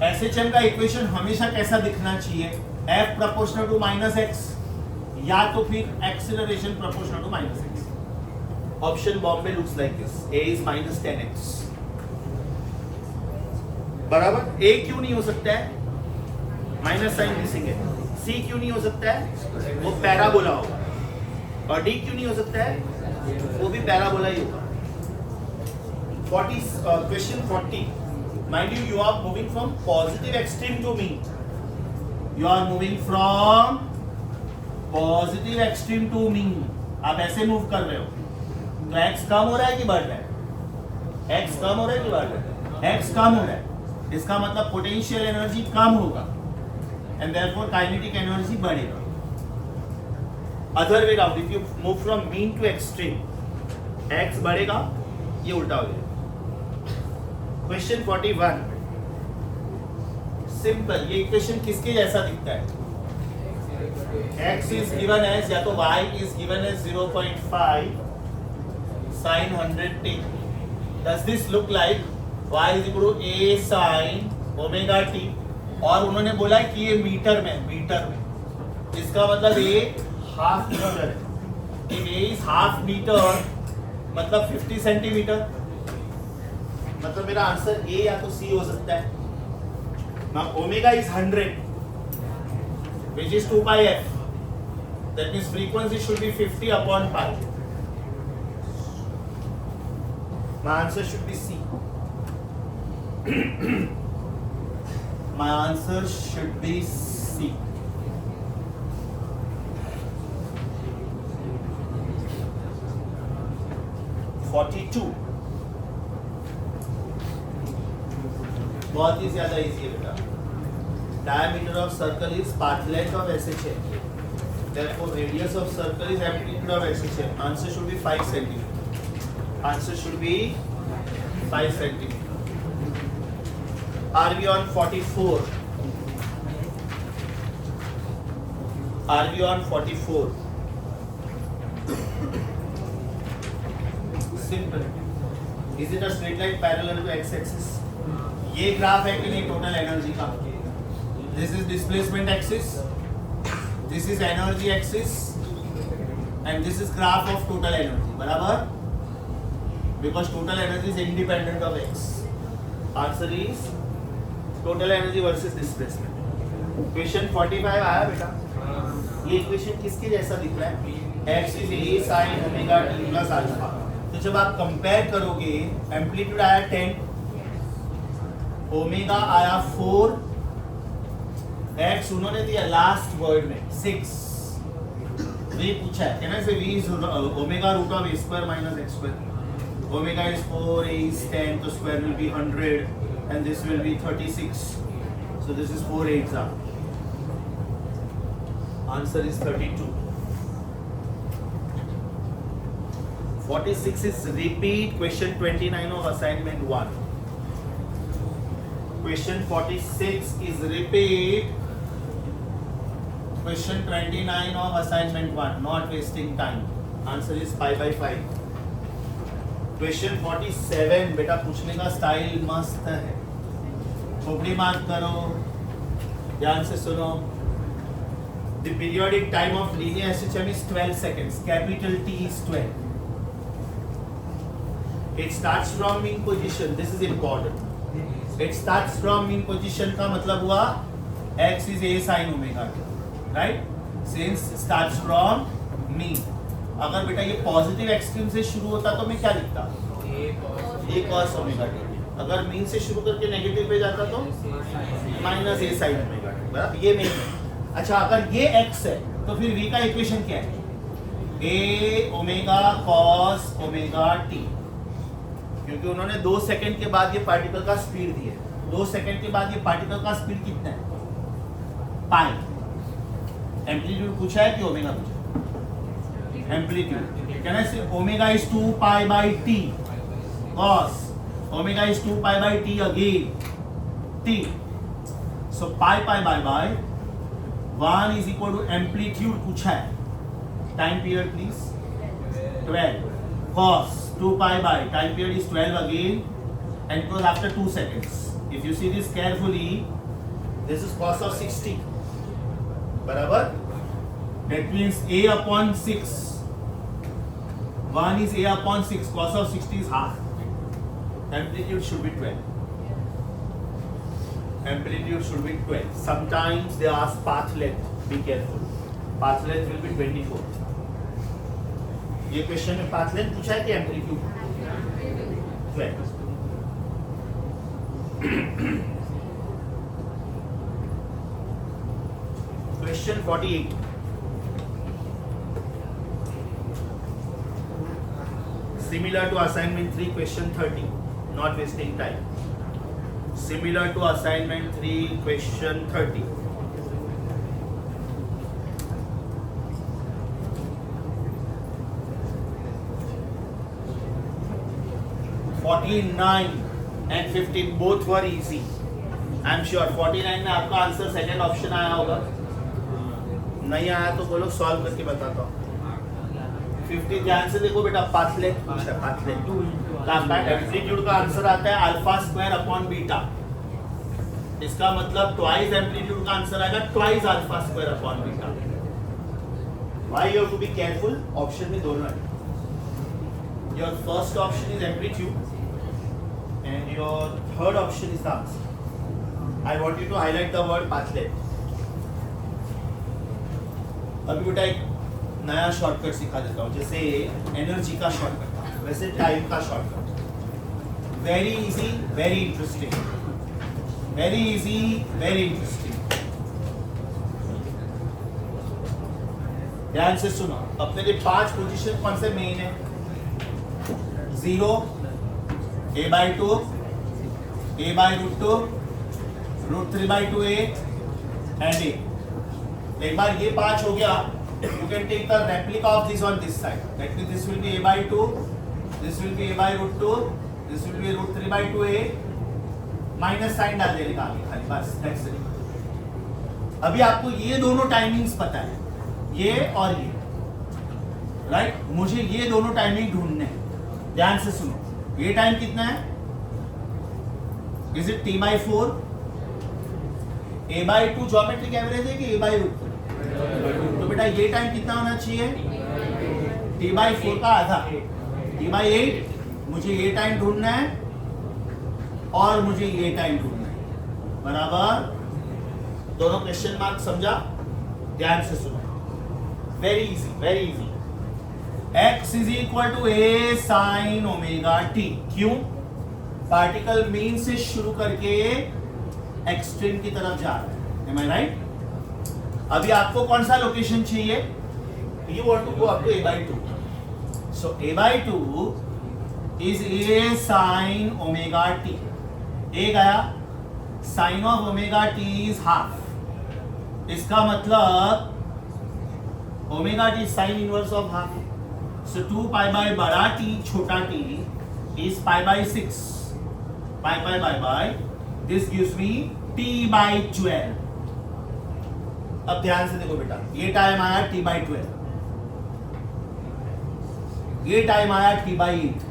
एसएचएम का इक्वेशन हमेशा कैसा दिखना चाहिए f proportional to minus x या तो फिर acceleration proportional to minus x option Bombay looks like this a is minus 10x बराबर a क्यों नहीं हो सकता है माइनस साइन मिसिंग है c क्यों नहीं हो सकता है वो पैराबोला होगा और डी क्यों नहीं हो सकता है वो भी पैराबोला ही होगा 40 question 40 mind you are moving from positive extreme to mean you are moving from positive extreme to mean आप ऐसे मूव कर रहे हो तो एक्स कम हो रहा है कि बढ़ रहा है एक्स कम हो रहा है कि बढ़ रहा है एक्स कम हो रहा है इसका मतलब पोटेंशियल एनर्जी कम होगा एंड देयरफॉर काइनेटिक एनर्जी बढ़ेगा other way round if you move from mean to extreme x बढ़ेगा ये उल्टा हो जाएगा क्वेश्चन 41 सिंपल ये इक्वेशन किसके जैसा दिखता है x is given as या तो y is given as 0.5 sin 100t does this look like y is equal to a sin omega t और उन्होंने बोला कि ये मीटर में इसका मतलब ये हाफ मीटर है if a is half metre मतलब 50 सेंटीमीटर मतलब मेरा आंसर ए या तो सी हो सकता है now omega is 100 which is 2 pi f that means frequency should be 50 upon pi my answer should be C my answer should be C 42 बहुत ही ज्यादा इजी है बेटा diameter of circle is path length of SHM therefore radius of circle is amplitude of SHM answer should be 5 cm answer should be 5 cm are we on 44 are we on 44 simple is it a straight line parallel to x axis ये ग्राफ है कि नहीं टोटल एनर्जी का this is displacement axis this is energy axis and this is graph of total energy बराबर because total energy is independent of x answer is total energy versus displacement question 45 आया बेटा ये इक्वेशन किसके जैसा दिख रहा है x is a sin omega t plus alpha तो जब आप कंपेयर करोगे एम्पलीट्यूड आया 10 ओमेगा आया 4 x उन्होंने दिया लास्ट वर्ड में 6 v पूछा है can I say v is omega root of a square minus x square omega is 4 a is 10 तो square will be 100 and this will be 36 so this is 4 8s are answer is 32 46 is repeat question 29 of assignment 1 question 46 is repeat Question 29 of assignment 1. Not wasting time. Answer is pi by 5. Question 47. बेटा पूछने का स्टाइल मस्त है. खोपड़ी मार्क करो. ध्यान से सुनो. The periodic time of linear SHM is 12 seconds. Capital T is 12. It starts from mean position. This is important. It starts from mean position का मतलब हुआ x is a sin omega t, right? Since starts from mean. अगर बेटा ये पॉजिटिव एक्सट्रीम से शुरू होता तो मैं क्या लिखता? a cos omega t. अगर मीन से शुरू करके नेगेटिव पे जाता तो minus a sin omega t. बराबर? ये मेन है. अच्छा अगर ये x है तो फिर v का इक्वेशन क्या है? a omega cos omega t. क्योंकि उन्होंने 2 सेकंड के बाद ये पार्टिकल का स्पीड दी है. 2 सेकंड के बाद ये पार्टिकल का स्पीड कितना है? पाई. एम्पलीट्यूड पूछा है कि ओमेगा पूछा है? Amplitude. Can I say omega is 2 pi by t cos omega is 2 pi by t again t. So pi by 1 is equal to amplitude पूछा है. Time period please 12 cos 2 pi by time period is 12 again and it goes after 2 seconds. If you see this carefully, this is cos of 60. बराबर? That means a upon 6. 1 is a upon 6. Cos of 60 is half. Amplitude should be 12. Amplitude should be 12. Sometimes they ask path length. Be careful. Path length will be 24. ये क्वेश्चन में पाथ लेंथ पूछा है कि amplitude? 12. Question 48. Similar to assignment 3, question 30. Not wasting time. Similar to assignment 3, question 30. and 15 both were easy. I'm sure 49 में आपका आंसर सेकंड ऑप्शन आया होगा. नहीं आया तो बोलो सॉल्व करके बताता हूँ. 50 ध्यान से देखो बेटा. पाथ लेंथ पूछा है. पाथ लेंथ एम्पलीट्यूड का आंसर आता है अल्फा स्क्वायर अपॉन बीटा. इसका मतलब ट्वाइस एम्पलीट्यूड का आंसर आएगा twice alpha square upon beta. Why you have to be careful. Option में दोनों है. Your first option is amplitude and your third option is the answer. I want you to highlight the word path length. अभी बेटा एक नया शॉर्टकट सिखा देता हूँ. जैसे एनर्जी का शॉर्टकट वैसे टाइम का shortcut. Very easy very interesting. Very easy very interesting. ध्यान से सुनो. अपने लिए 5 पोजीशन कौन से मेन है? 0, a by 2, a by root 2, root 3 by 2a and a. एक बार ये 5 हो गया, you can take the replica of this on this side. That means this will be a by 2, this will be a by root 2, this will be root 3 by 2a. Minus sine डाल देने का आगे खाली बस. That's it. अभी आपको ये दोनों टाइमिंग्स पता है, ये और ये, राइट? मुझे ये दोनों टाइमिंग ढूंढने हैं. ध्यान से सुनो. ये टाइम कितना है? Is it t by 4? a by 2 geometric average है कि a by root 2? तो बेटा ये टाइम कितना होना चाहिए? t by 4 का आधा. t by 8. मुझे ये टाइम ढूंढना है और मुझे ये टाइम ढूंढना है. बराबर? दोनों क्वेश्चन मार्क समझा? ध्यान से सुनो. Very easy very easy. x is equal to a sin omega t. क्यों? पार्टिकल मीन से शुरू करके एक्सट्रीम की तरफ जा रहा है. Am I right? अभी आपको कौन सा लोकेशन चाहिए? You want to go up to a by 2. So a by 2 is a sin omega t. a गया. Sin of omega t is half. इसका मतलब omega t sin inverse of half. So 2 pi by बड़ा t छोटा t is pi by 6. Pi by. This gives me t by 12. अब ध्यान से देखो बेटा, ये टाइम आया t/12, ये टाइम आया t/8,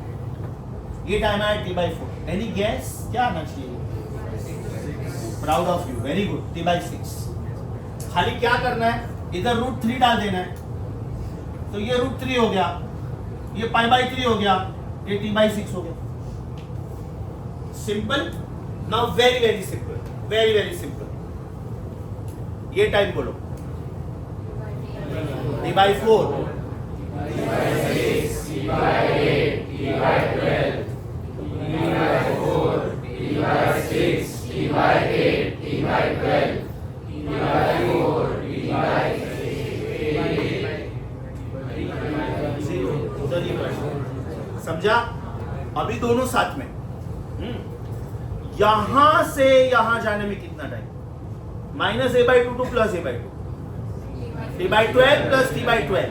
ये टाइम आया t/4. एनी गैस क्या आना चाहिए? Proud of you, very good. t/6. खाली क्या करना है, इधर √3 डाल देना है, तो ये √3 हो गया, ये π/3 हो गया, ये t/6 हो गया. Simple. Now very very simple, very very simple. ये टाइम बोलो, t/4, समझा? अभी दोनों साथ में. यहां से यहां जाने में कितना time? -a/2 to +a/2, t/12 plus t/12,